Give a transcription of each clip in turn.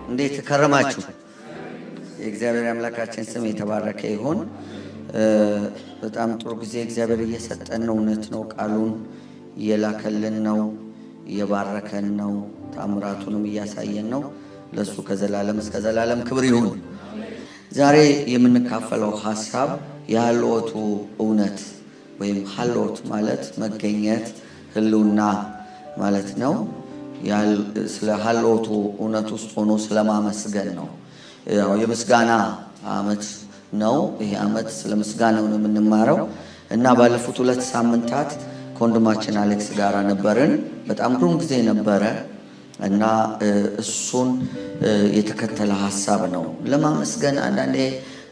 እንዴት ከረማችሁ? የእግዚአብሔር አምላካችን ስም የተባረከ ይሁን። በጣም ጥሩ ጊዜ እግዚአብሔር እየሰጠን ነው። እውነት ነው። ቃሉን እየላከልን ነው፣ እየባረከን ነው፣ ታምራቱንም እያሳየን ነው። ለሱ ከዘላለም እስከ ዘላለም ክብር ይሁን። ዛሬ የምንካፈለው ሐሳብ የሐልዎቱ እውነት ወይም ሐልዎት ማለት መገኘት፣ ህልውና ማለት ነው። ስለ ሐልዎቱ እውነት ውስጥ ሆኖ ስለማመስገን ነው። የምስጋና ዓመት ነው። ይሄ ዓመት ስለ ምስጋናው ነው የምንማረው እና ባለፉት 2 ሳምንታት ከወንድማችን አሌክስ ጋር ነበርን። በጣም ግሩም ጊዜ ነበረ እና እሱን የተከተለ ሐሳብ ነው። ለማመስገን አንዳንዴ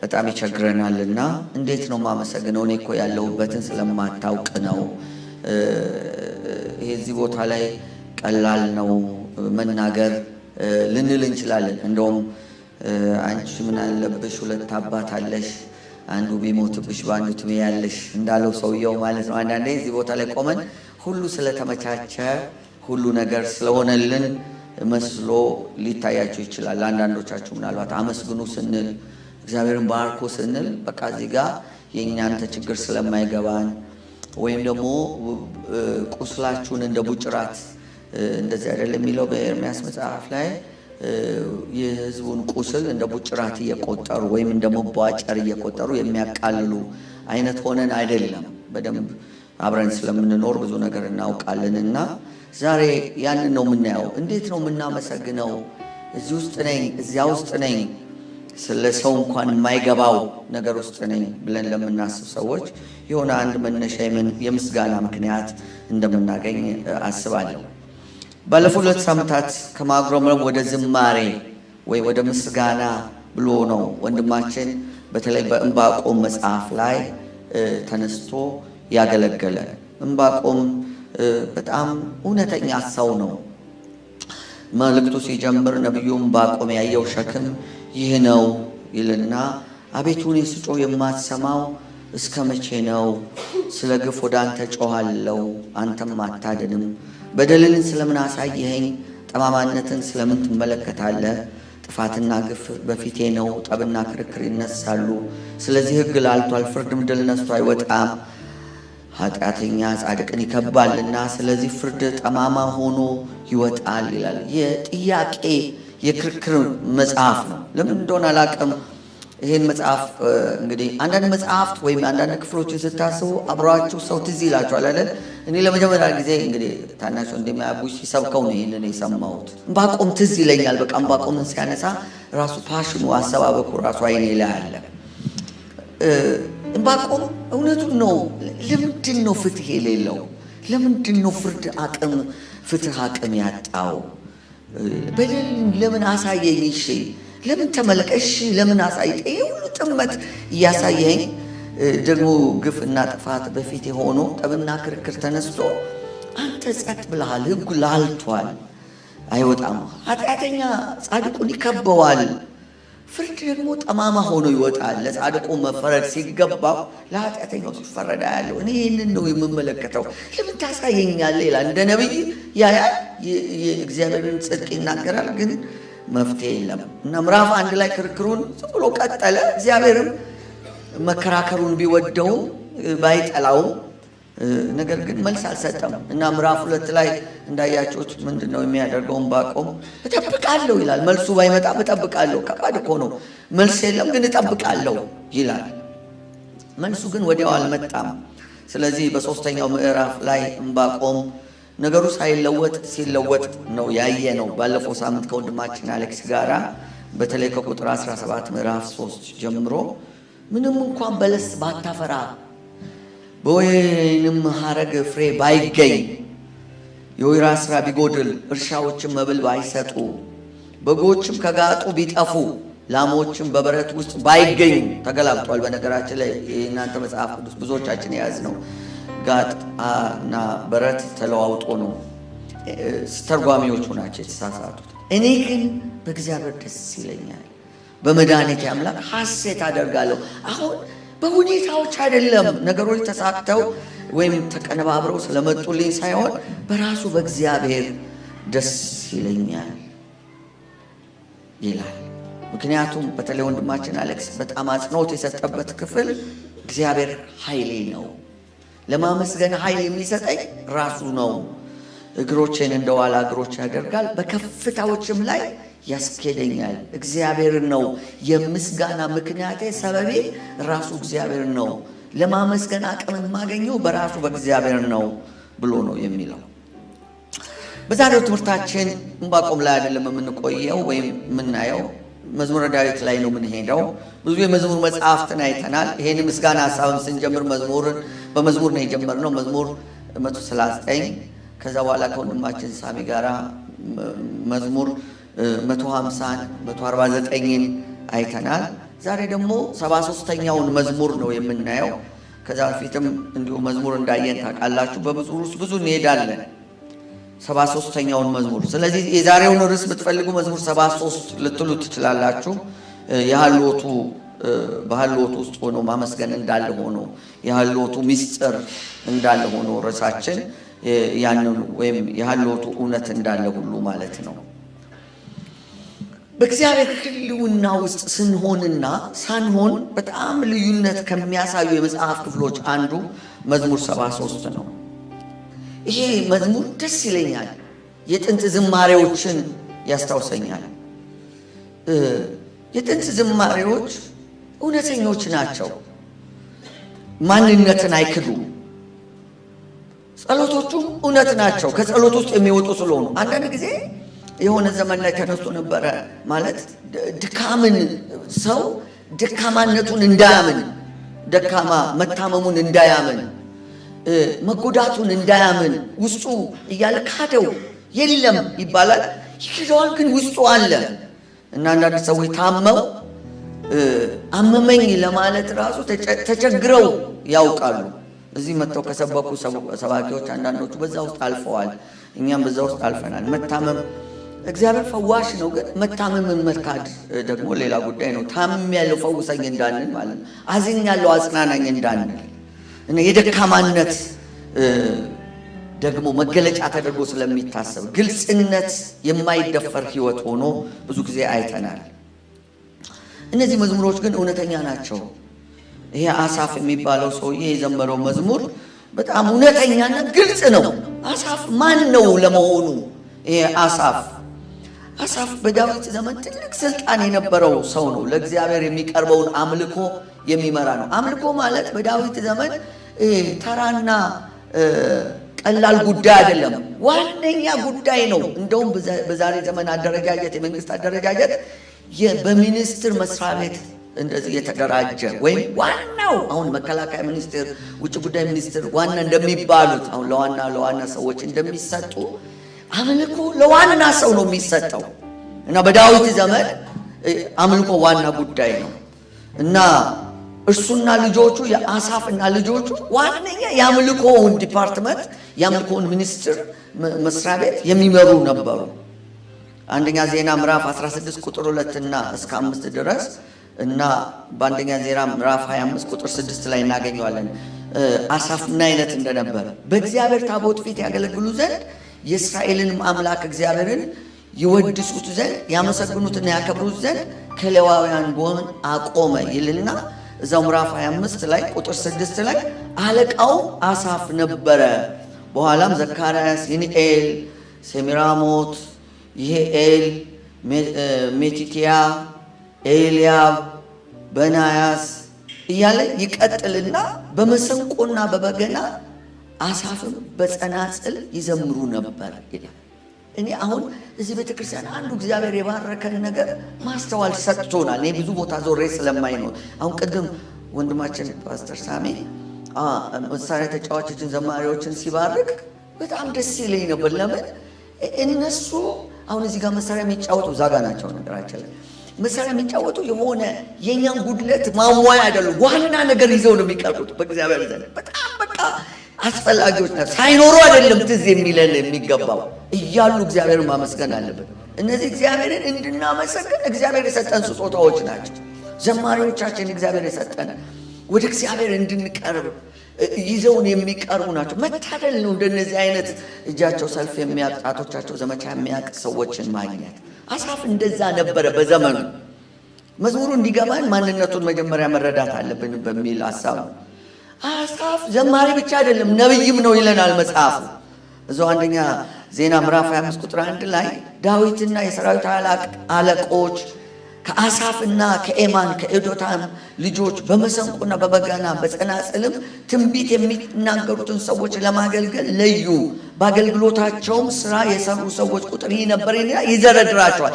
በጣም ይቸግረናልና እንዴት ነው ማመሰግነው? እኔ እኮ ያለሁበትን ስለማታውቅ ነው። ይሄ እዚህ ቦታ ላይ ቀላል ነው መናገር ልንል እንችላለን። እንደውም አንቺ ምን አለብሽ 2 አባት አለሽ፣ አንዱ ቢሞትብሽ በአንዱ ትበያለሽ እንዳለው ሰውየው ማለት ነው። አንዳንዴ እዚህ ቦታ ላይ ቆመን ሁሉ ስለተመቻቸ ሁሉ ነገር ስለሆነልን መስሎ ሊታያችሁ ይችላል። አንዳንዶቻችሁ ምናልባት አመስግኑ ስንል እግዚአብሔርን ባርኮ ስንል በቃ እዚህ ጋር የእኛንተ ችግር ስለማይገባን ወይም ደግሞ ቁስላችሁን እንደ ቡጭራት እንደዚህ አይደለም የሚለው በኤርምያስ መጽሐፍ ላይ የሕዝቡን ቁስል እንደ ቡጭራት እየቆጠሩ ወይም እንደ መቧጨር እየቆጠሩ የሚያቃልሉ አይነት ሆነን አይደለም። በደንብ አብረን ስለምንኖር ብዙ ነገር እናውቃለንና ዛሬ ያንን ነው የምናየው። እንዴት ነው የምናመሰግነው? እዚህ ውስጥ ነኝ፣ እዚያ ውስጥ ነኝ፣ ስለ ሰው እንኳን የማይገባው ነገር ውስጥ ነኝ ብለን ለምናስብ ሰዎች የሆነ አንድ መነሻ የምስጋና ምክንያት እንደምናገኝ አስባለሁ። ባለፉት 2 ሳምንታት ከማጉረምረም ወደ ዝማሬ ወይ ወደ ምስጋና ብሎ ነው ወንድማችን በተለይ በዕንባቆም መጽሐፍ ላይ ተነስቶ ያገለገለ። ዕንባቆም በጣም እውነተኛ ሰው ነው። መልእክቱ ሲጀምር ነቢዩ ዕንባቆም ያየው ሸክም ይህ ነው ይልና አቤቱ እኔ ስጮህ የማትሰማው እስከ መቼ ነው? ስለ ግፍ ወደ አንተ ጮኻለሁ፣ አንተም አታድንም። በደልን ስለምን አሳየኸኝ? ጠማማነትን ስለምን ትመለከታለህ? ጥፋትና ግፍ በፊቴ ነው፣ ጠብና ክርክር ይነሳሉ። ስለዚህ ሕግ ላልቷል፣ ፍርድም ድል ነስቶ አይወጣም። ኃጢአተኛ ጻድቅን ይከባልና ስለዚህ ፍርድ ጠማማ ሆኖ ይወጣል ይላል። የጥያቄ የክርክር መጽሐፍ ነው። ለምን እንደሆነ አላውቅም። ይህን መጽሐፍ እንግዲህ አንዳንድ መጽሐፍት ወይም አንዳንድ ክፍሎችን ስታስቡ አብሯችሁ ሰው ትዝ ይላችኋል አይደል? እኔ ለመጀመሪያ ጊዜ እንግዲህ ታናሽ ወንድሜ አቡሽ ሲሰብከው ነው ይህንን የሰማሁት። ዕንባቆም ትዝ ይለኛል። በቃ ዕንባቆምን ሲያነሳ ራሱ ፓሽኑ አሰባበኩ ራሱ አይኔ ላይ አለ። ዕንባቆም እውነቱን ነው። ለምንድን ነው ፍትህ የሌለው? ለምንድን ነው ፍትህ አቅም ያጣው? በደል ለምን አሳየኝ? እሺ ለምን ተመልከሽ? ለምን አሳይ? ይሄ ሁሉ ጥመት እያሳየኝ ደግሞ ግፍና ጥፋት በፊት ሆኖ ጠብና ክርክር ተነስቶ አንተ ጸጥ ብለሃል፣ ሕጉ ላልቷል፣ አይወጣም። ኃጢአተኛ ጻድቁን ይከበዋል፣ ፍርድ ደግሞ ጠማማ ሆኖ ይወጣል። ለጻድቁ መፈረድ ሲገባው ለኃጢአተኛው ሲፈረድ ያለው እኔ ይህንን ነው የምመለከተው። ለምን ታሳየኛለህ ይላል። እንደ ነቢይ ያያል፣ የእግዚአብሔርን ጽድቅ ይናገራል፣ ግን መፍትሄ የለም እና ምዕራፍ 1 ላይ ክርክሩን ዝም ብሎ ቀጠለ። እግዚአብሔርም መከራከሩን ቢወደውም ባይጠላውም ነገር ግን መልስ አልሰጠም እና ምዕራፍ 2 ላይ እንዳያችሁት ምንድን ነው የሚያደርገው? ዕንባቆም እጠብቃለሁ ይላል። መልሱ ባይመጣ እጠብቃለሁ። ከባድ እኮ ነው። መልስ የለም ግን እጠብቃለሁ ይላል። መልሱ ግን ወዲያው አልመጣም። ስለዚህ በ3ኛው ምዕራፍ ላይ ዕንባቆም ነገሩ ሳይለወጥ ሲለወጥ ነው ያየ ነው። ባለፈው ሳምንት ከወንድማችን አሌክስ ጋራ በተለይ ከቁጥር 17 ምዕራፍ 3 ጀምሮ ምንም እንኳን በለስ ባታፈራ በወይንም ሐረግ ፍሬ ባይገኝ የወይራ ስራ ቢጎድል እርሻዎችም መብል ባይሰጡ በጎችም ከጋጡ ቢጠፉ ላሞችም በበረት ውስጥ ባይገኙ ተገላብጧል። በነገራችን ላይ የእናንተ መጽሐፍ ቅዱስ ብዙዎቻችን የያዝ ነው። ጋጥና በረት ተለዋውጦ ነው። ተርጓሚዎቹ ናቸው የተሳሳቱት። እኔ ግን በእግዚአብሔር ደስ ይለኛል፣ በመድኃኒቴ አምላክ ሐሴት አደርጋለሁ። አሁን በሁኔታዎች አይደለም ነገሮች ተሳክተው ወይም ተቀነባብረው ስለመጡልኝ ሳይሆን በራሱ በእግዚአብሔር ደስ ይለኛል ይላል። ምክንያቱም በተለይ ወንድማችን አሌክስ በጣም አጽንኦት የሰጠበት ክፍል እግዚአብሔር ኃይሌ ነው፣ ለማመስገን ኃይል የሚሰጠኝ ራሱ ነው። እግሮቼን እንደ ዋላ እግሮች ያደርጋል፣ በከፍታዎችም ላይ ያስኬደኛል። እግዚአብሔር ነው የምስጋና ምክንያቴ፣ ሰበቤ ራሱ እግዚአብሔር ነው። ለማመስገን አቅም የማገኘው በራሱ በእግዚአብሔር ነው ብሎ ነው የሚለው። በዛሬው ትምህርታችን ዕንባቆም ላይ አይደለም የምንቆየው ወይም የምናየው፣ መዝሙረ ዳዊት ላይ ነው የምንሄደው። ብዙ የመዝሙር መጽሐፍትን አይተናል። ይሄን ምስጋና ሐሳብም ስንጀምር በመዝሙር ነው የጀመርነው። መዝሙር 139 ከዛ በኋላ ከወንድማችን ሳሚ ጋራ መዝሙር 150 149 አይተናል። ዛሬ ደግሞ 73ኛውን መዝሙር ነው የምናየው። ከዛ በፊትም እንዲሁ መዝሙር እንዳየን ታውቃላችሁ። በመዝሙር ውስጥ ብዙ እንሄዳለን። 73ኛውን መዝሙር። ስለዚህ የዛሬውን ርዕስ ብትፈልጉ መዝሙር 73 ልትሉ ትችላላችሁ። በሀልዎቱ ውስጥ ሆኖ ማመስገን እንዳለ ሆኖ የሀልዎቱ ምስጢር እንዳለ ሆኖ ርዕሳችን ያንን ወይም የሀልዎቱ እውነት እንዳለ ሁሉ ማለት ነው። በእግዚአብሔር ሕልውና ውስጥ ስንሆንና ሳንሆን በጣም ልዩነት ከሚያሳዩ የመጽሐፍ ክፍሎች አንዱ መዝሙር 73 ነው። ይሄ መዝሙር ደስ ይለኛል። የጥንት ዝማሬዎችን ያስታውሰኛል። የጥንት ዝማሬዎች እውነተኞች ናቸው። ማንነትን አይክዱም። ጸሎቶቹም እውነት ናቸው። ከጸሎት ውስጥ የሚወጡ ስለሆኑ አንዳንድ ጊዜ የሆነ ዘመን ላይ ተነስቶ ነበረ ማለት ድካምን ሰው ደካማነቱን እንዳያምን፣ ደካማ መታመሙን እንዳያምን፣ መጎዳቱን እንዳያምን ውስጡ እያለ ካደው የለም ይባላል። ይክደዋል፣ ግን ውስጡ አለ እና አንዳንድ ሰዎች ታመው አመመኝ ለማለት ራሱ ተቸግረው ያውቃሉ። እዚህ መጥተው ከሰበኩ ሰባኪዎች አንዳንዶቹ በዛ ውስጥ አልፈዋል። እኛም በዛ ውስጥ አልፈናል። መታመም እግዚአብሔር ፈዋሽ ነው፣ ግን መታመምን መካድ ደግሞ ሌላ ጉዳይ ነው። ታምም ያለው ፈውሰኝ እንዳንል ማለት ነው። አዝኝ ያለው አጽናናኝ እንዳንል እና የደካማነት ደግሞ መገለጫ ተደርጎ ስለሚታሰብ ግልጽነት የማይደፈር ሕይወት ሆኖ ብዙ ጊዜ አይተናል። እነዚህ መዝሙሮች ግን እውነተኛ ናቸው። ይሄ አሳፍ የሚባለው ሰውዬ የዘመረው መዝሙር በጣም እውነተኛና ግልጽ ነው። አሳፍ ማን ነው ለመሆኑ? ይሄ አሳፍ በዳዊት ዘመን ትልቅ ስልጣን የነበረው ሰው ነው። ለእግዚአብሔር የሚቀርበውን አምልኮ የሚመራ ነው። አምልኮ ማለት በዳዊት ዘመን ተራና ቀላል ጉዳይ አይደለም፣ ዋነኛ ጉዳይ ነው። እንደውም በዛሬ ዘመን አደረጃጀት፣ የመንግስት አደረጃጀት በሚኒስትር መስሪያ ቤት እንደዚህ የተደራጀ ወይም ዋናው አሁን መከላከያ ሚኒስቴር፣ ውጭ ጉዳይ ሚኒስቴር ዋና እንደሚባሉት አሁን ለዋና ሰዎች እንደሚሰጡ አምልኮ ለዋና ሰው ነው የሚሰጠው እና በዳዊት ዘመን አምልኮ ዋና ጉዳይ ነው እና እርሱና ልጆቹ የአሳፍና ልጆቹ ዋነኛ የአምልኮውን ዲፓርትመንት የአምልኮውን ሚኒስትር መስሪያ ቤት የሚመሩ ነበሩ። አንደኛ ዜና ምዕራፍ 16 ቁጥር 2 እና እስከ 5 ድረስ እና በአንደኛ ዜና ምዕራፍ 25 ቁጥር 6 ላይ እናገኘዋለን። አሳፍ ምን አይነት እንደነበረ በእግዚአብሔር ታቦት ፊት ያገለግሉ ዘንድ የእስራኤልን አምላክ እግዚአብሔርን ይወድሱት ዘንድ ያመሰግኑትና ያከብሩት ዘንድ ከሌዋውያን ጎን አቆመ ይልና እዛው ምዕራፍ 25 ላይ ቁጥር 6 ላይ አለቃው አሳፍ ነበረ። በኋላም ዘካርያስ፣ ይንኤል፣ ሴሚራሞት፣ ይሄኤል፣ ሜቲትያ፣ ኤልያብ፣ በናያስ እያለ ይቀጥልና በመሰንቆና በበገና አሳፍም በጸናጽል ይዘምሩ ነበር ይላል። እኔ አሁን እዚህ ቤተክርስቲያን አንዱ እግዚአብሔር የባረከን ነገር ማስተዋል ሰጥቶናል። እኔ ብዙ ቦታ ዞሬ ስለማይ ነው። አሁን ቅድም ወንድማችን ፓስተር ሳሚ መሳሪያ ተጫዋቾችን ዘማሪዎችን ሲባርክ በጣም ደስ ይለኝ ነበር። ለምን እነሱ አሁን እዚህ ጋር መሳሪያ የሚጫወቱ ዛጋ ናቸው። ነገራችን ላይ መሳሪያ የሚጫወቱ የሆነ የኛን ጉድለት ማሟያ አይደሉም። ዋና ነገር ይዘው ነው የሚቀርቡት በእግዚአብሔር ዘንድ። በጣም በቃ አስፈላጊዎች ናቸው። ሳይኖሩ አይደለም ትዝ የሚለን የሚገባው እያሉ እግዚአብሔርን ማመስገን አለብን። እነዚህ እግዚአብሔርን እንድናመሰግን እግዚአብሔር የሰጠን ስጦታዎች ናቸው። ዘማሪዎቻችን እግዚአብሔር የሰጠን ወደ እግዚአብሔር እንድንቀርብ ይዘውን የሚቀርቡ ናቸው። መታደል ነው እንደነዚህ አይነት እጃቸው ሰልፍ የሚያውቅ ጣቶቻቸው ዘመቻ የሚያውቅ ሰዎችን ማግኘት። አሳፍ እንደዛ ነበረ በዘመኑ። መዝሙሩ እንዲገባን ማንነቱን መጀመሪያ መረዳት አለብን በሚል ሐሳብ ነው። አሳፍ ዘማሪ ብቻ አይደለም ነብይም ነው ይለናል መጽሐፉ። እዛው አንደኛ ዜና ምዕራፍ 25 ቁጥር 1 ላይ ዳዊትና የሰራዊት አለቆች ከአሳፍና ከኤማን ከኤዶታን ልጆች በመሰንቆና በበገና በጸናጽልም ትንቢት የሚናገሩትን ሰዎች ለማገልገል ለዩ። በአገልግሎታቸውም ስራ የሰሩ ሰዎች ቁጥር ይህ ነበር ይዘረድራቸዋል።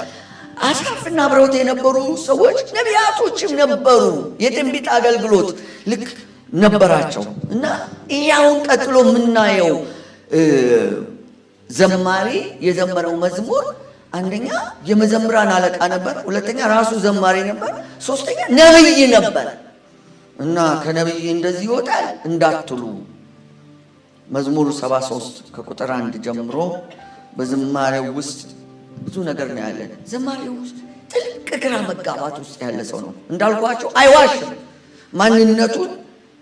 አሳፍና አብረውት የነበሩ ሰዎች ነቢያቶችም ነበሩ። የትንቢት አገልግሎት ልክ ነበራቸው እና ይያውን ቀጥሎ የምናየው ዘማሪ የዘመረው መዝሙር አንደኛ የመዘምራን አለቃ ነበር፣ ሁለተኛ ራሱ ዘማሪ ነበር፣ ሶስተኛ ነብይ ነበር። እና ከነብይ እንደዚህ ይወጣል እንዳትሉ መዝሙር 73 ከቁጥር 1 ጀምሮ በዝማሬው ውስጥ ብዙ ነገር ነው ያለን። ዘማሪው ውስጥ ጥልቅ ግራ መጋባት ውስጥ ያለ ሰው ነው። እንዳልኳቸው አይዋሽም፣ ማንነቱን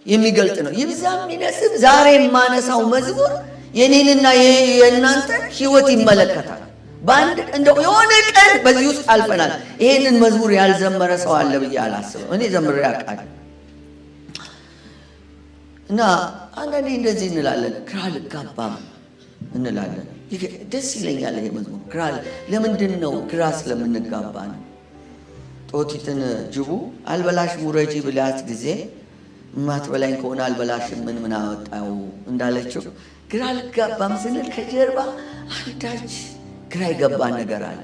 የሚገልጥ ነው። ይብዛም ይነስም ዛሬ የማነሳው መዝሙር የኔንና የእናንተን ህይወት ይመለከታል። በአንድ እንደው የሆነ ቀን በዚህ ውስጥ አልፈናል። ይሄንን መዝሙር ያልዘመረ ሰው አለ ብዬ አላስብም። እኔ ዘምሬ አውቃለሁ። እና አንዳንዴ እንደዚህ እንላለን፣ ግራ ልጋባም እንላለን። ደስ ይለኛል ይሄ መዝሙር። ለምንድን ነው? ግራ ስለምንጋባ ነው። ጦቲትን ጅቡ አልበላሽ ውረጂ ብላት ጊዜ ማትበላኝ ከሆነ አልበላሽም ምን አወጣው እንዳለችው ግራ ልጋባም ስንል ከጀርባ አንዳች ግራ ይገባን ነገር አለ።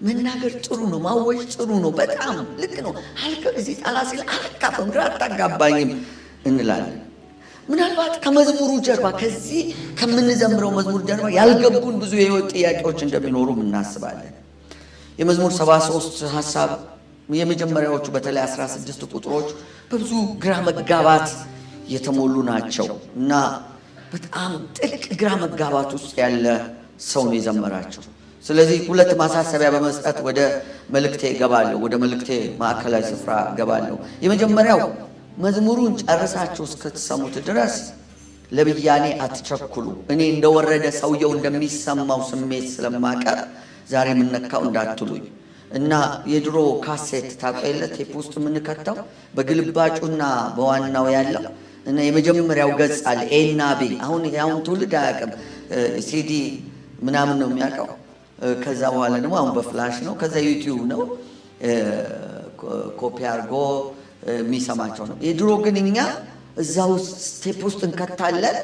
መናገር ጥሩ ነው፣ ማወጅ ጥሩ ነው፣ በጣም ልክ ነው። እዚህ ጣላ ሲል አልካፈም ግራ አታጋባኝም እንላለን። ምናልባት ከመዝሙሩ ጀርባ ከዚህ ከምንዘምረው መዝሙር ጀርባ ያልገቡን ብዙ የህይወት ጥያቄዎች እንደሚኖሩ እናስባለን። የመዝሙር 73 ሐሳብ የመጀመሪያዎቹ በተለይ 16 ቁጥሮች በብዙ ግራ መጋባት የተሞሉ ናቸው እና በጣም ጥልቅ ግራ መጋባት ውስጥ ያለ ሰው ነው የዘመራቸው። ስለዚህ ሁለት ማሳሰቢያ በመስጠት ወደ መልእክቴ ገባለሁ፣ ወደ መልእክቴ ማዕከላዊ ስፍራ ገባለሁ። የመጀመሪያው መዝሙሩን ጨርሳችሁ እስክትሰሙት ድረስ ለብያኔ አትቸኩሉ። እኔ እንደወረደ ሰውየው እንደሚሰማው ስሜት ስለማቀር ዛሬ የምነካው እንዳትሉኝ እና የድሮ ካሴት ታቆየለ ቴፕ ውስጥ የምንከተው በግልባጩና በዋናው ያለው እና የመጀመሪያው ገጽ አለ ኤና ቢ። አሁን ትውልድ አያውቅም፣ ሲዲ ምናምን ነው የሚያውቀው። ከዛ በኋላ ደግሞ አሁን በፍላሽ ነው፣ ከዛ ዩቲዩብ ነው ኮፒ አድርጎ የሚሰማቸው ነው። የድሮ ግን እኛ እዛ ውስጥ ቴፕ ውስጥ እንከታለን፣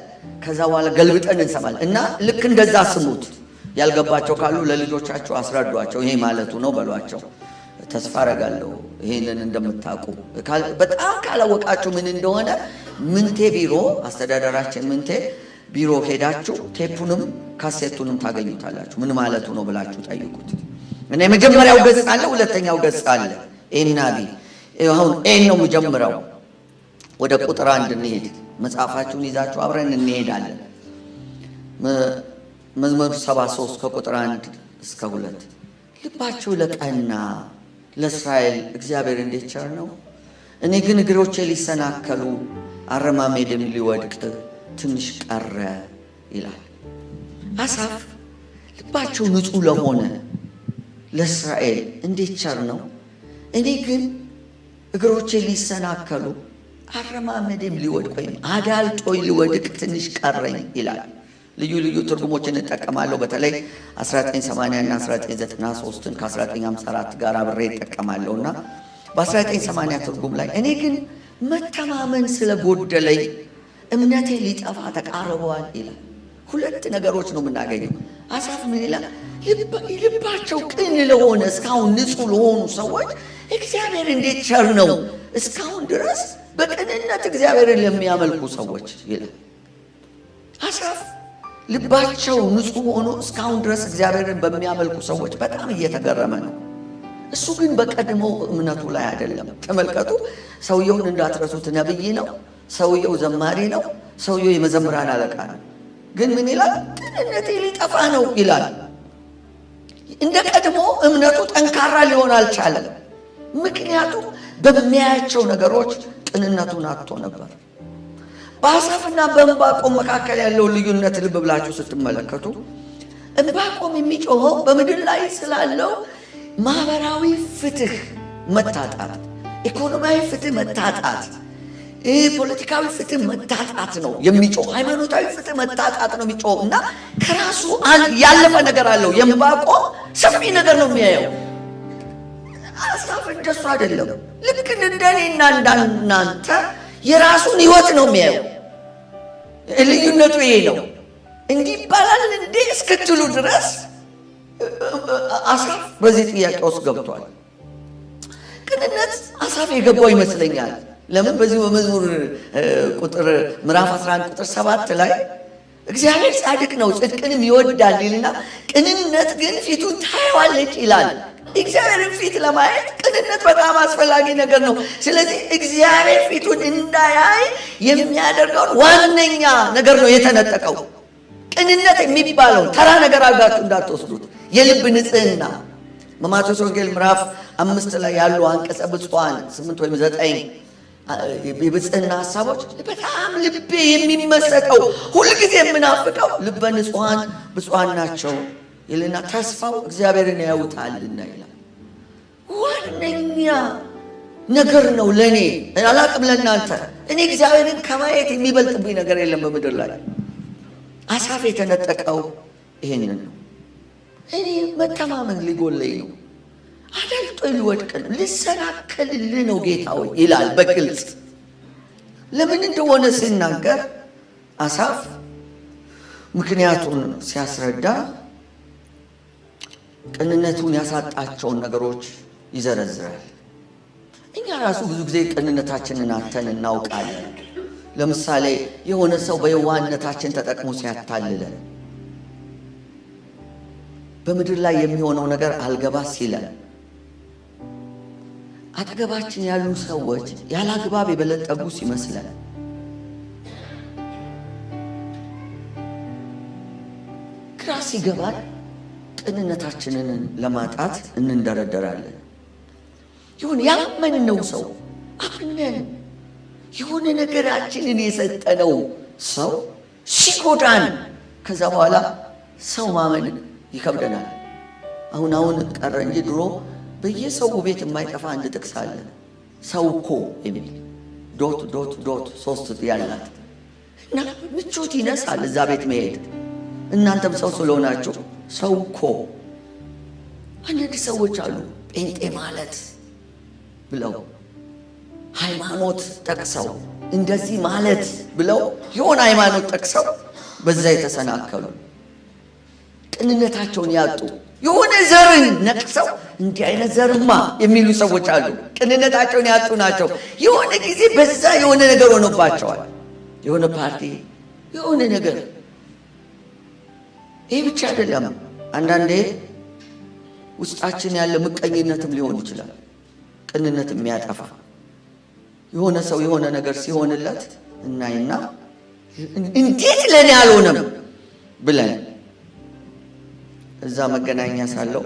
ከዛ በኋላ ገልብጠን እንሰማለን። እና ልክ እንደዛ ስሙት። ያልገባቸው ካሉ ለልጆቻቸው አስረዷቸው፣ ይሄ ማለቱ ነው በሏቸው። ተስፋ አደርጋለሁ ይሄንን እንደምታውቁ። በጣም ካላወቃችሁ ምን እንደሆነ ምንቴ ቢሮ አስተዳደራችን ምንቴ ቢሮ ሄዳችሁ ቴፑንም ካሴቱንም ታገኙታላችሁ። ምን ማለቱ ነው ብላችሁ ጠይቁት። እና የመጀመሪያው ገጽ አለ፣ ሁለተኛው ገጽ አለ ኤና ቢ። አሁን ኤን ነው የምጀምረው። ወደ ቁጥር 1 እንሄድ። መጽሐፋችሁን ይዛችሁ አብረን እንሄዳለን። መዝሙር 73 ከቁጥር 1 እስከ 2 ልባችሁ ለቀና ለእስራኤል እግዚአብሔር እንዴት ቸር ነው። እኔ ግን እግሮቼ ሊሰናከሉ አረማሜድም ሊወድቅ ትንሽ ቀረ ይላል አሳፍ። ልባቸው ንጹሕ ለሆነ ለእስራኤል እንዴት ቸር ነው። እኔ ግን እግሮቼ ሊሰናከሉ አረማመዴም ሊወድቅ ወይም አዳልጦኝ ሊወድቅ ትንሽ ቀረኝ ይላል። ልዩ ልዩ ትርጉሞችን እንጠቀማለሁ። በተለይ 1980 እና 1993ን ከ1954 ጋር አብሬ እጠቀማለሁና በ1980 ትርጉም ላይ እኔ ግን መተማመን ስለጎደለኝ እምነቴ ሊጠፋ ተቃርበዋል ይላል። ሁለት ነገሮች ነው የምናገኘው። አሳፍ ምን ይላል? ልባቸው ቅን ለሆነ እስካሁን ንጹሕ ለሆኑ ሰዎች እግዚአብሔር እንዴት ቸር ነው፣ እስካሁን ድረስ በቅንነት እግዚአብሔርን ለሚያመልኩ ሰዎች ይላል አሳፍ። ልባቸው ንጹሕ ሆኖ እስካሁን ድረስ እግዚአብሔርን በሚያመልኩ ሰዎች በጣም እየተገረመ ነው። እሱ ግን በቀድሞ እምነቱ ላይ አይደለም። ተመልከቱ፣ ሰውየውን እንዳትረሱት ነብይ ነው፣ ሰውየው ዘማሪ ነው፣ ሰውየው የመዘምራን አለቃ ነው። ግን ምን ይላል? ቅንነቴ ሊጠፋ ነው ይላል። እንደ ቀድሞ እምነቱ ጠንካራ ሊሆን አልቻለም። ምክንያቱም በሚያያቸው ነገሮች ቅንነቱን አጥቶ ነበር። በአሳፍና በዕንባቆም መካከል ያለው ልዩነት ልብ ብላችሁ ስትመለከቱ ዕንባቆም የሚጮኸው በምድር ላይ ስላለው ማህበራዊ ፍትህ መታጣት፣ ኢኮኖሚያዊ ፍትህ መታጣት፣ ፖለቲካዊ ፍትህ መታጣት ነው የሚጮህ። ሃይማኖታዊ ፍትህ መታጣት ነው የሚጮህ እና ከራሱ ያለፈ ነገር አለው። የዕንባቆም ሰፊ ነገር ነው የሚያየው። አሳፍ እንደሱ አይደለም። ልክ እንደኔና እንዳናንተ የራሱን ህይወት ነው የሚያየው። ልዩነቱ ይሄ ነው። እንዲህ ይባላል እንዴ እስክትሉ ድረስ አሳፍ በዚህ ጥያቄ ውስጥ ገብቷል። ቅንነት አሳፍ የገባው ይመስለኛል። ለምን በዚህ በመዝሙር ቁጥር ምዕራፍ 11 ቁጥር 7 ላይ እግዚአብሔር ጻድቅ ነው ጽድቅንም ይወዳል ይልና ቅንነት ግን ፊቱን ታየዋለች ይላል። እግዚአብሔርን ፊት ለማየት ቅንነት በጣም አስፈላጊ ነገር ነው። ስለዚህ እግዚአብሔር ፊቱን እንዳያይ የሚያደርገውን ዋነኛ ነገር ነው የተነጠቀው። ቅንነት የሚባለው ተራ ነገር አድርጋችሁ እንዳትወስዱት። የልብ ንጽህና በማቴዎስ ወንጌል ምዕራፍ 5 ላይ ያሉ አንቀጸ ብፁዓን 8 ወይም 9 የብጽህና ሐሳቦች በጣም ልቤ የሚመሰጠው ሁልጊዜ የምናፍቀው ልበ ንጹሐን ብፁዓን ናቸው ይልና ተስፋው እግዚአብሔርን ያዩታልና ይላል። ዋነኛ ነገር ነው ለእኔ፣ አላቅም ለእናንተ። እኔ እግዚአብሔርን ከማየት የሚበልጥብኝ ነገር የለም በምድር ላይ። አሳፍ የተነጠቀው ይሄንን ነው። እኔ መተማመን ሊጎለኝ ነው፣ አዳልጦ ሊወድቅ ነው፣ ልሰናከልልህ ነው ጌታው ይላል በግልጽ። ለምን እንደሆነ ሲናገር አሳፍ ምክንያቱን ሲያስረዳ ቅንነቱን ያሳጣቸውን ነገሮች ይዘረዝራል። እኛ ራሱ ብዙ ጊዜ ቅንነታችንን አተን እናውቃለን። ለምሳሌ የሆነ ሰው በየዋህነታችን ተጠቅሞ ሲያታልለን፣ በምድር ላይ የሚሆነው ነገር አልገባ ሲለን፣ አጠገባችን ያሉ ሰዎች ያላግባብ የበለጠጉ ሲመስለን፣ ግራ ሲገባል ቅንነታችንን ለማጣት እንንደረደራለን። ይሁን ያመንነው ሰው አምነን የሆነ ነገራችንን የሰጠነው ሰው ሲጎዳን ከዛ በኋላ ሰው ማመን ይከብደናል። አሁን ቀረ እንጂ ድሮ በየሰው ቤት የማይጠፋ አንድ ጥቅስ አለ። ሰው እኮ የሚል ዶት ዶት ዶት 3 ያላት እና ምቾት ይነሳል እዛ ቤት መሄድ። እናንተም ሰው ስለሆናችሁ ሰው እኮ አንድ ሰዎች አሉ ጴንጤ ማለት ብለው ሃይማኖት ጠቅሰው እንደዚህ ማለት ብለው የሆነ ሃይማኖት ጠቅሰው በዛ የተሰናከሉ ቅንነታቸውን ያጡ የሆነ ዘርን ነቅሰው እንዲህ አይነት ዘርማ የሚሉ ሰዎች አሉ። ቅንነታቸውን ያጡ ናቸው። የሆነ ጊዜ በዛ የሆነ ነገር ሆኖባቸዋል። የሆነ ፓርቲ የሆነ ነገር። ይህ ብቻ አይደለም። አንዳንዴ ውስጣችን ያለ ምቀኝነትም ሊሆን ይችላል። ቅንነት የሚያጠፋ የሆነ ሰው የሆነ ነገር ሲሆንለት እናይና እንዴት ለኔ አልሆነም ብለን እዛ መገናኛ ሳለው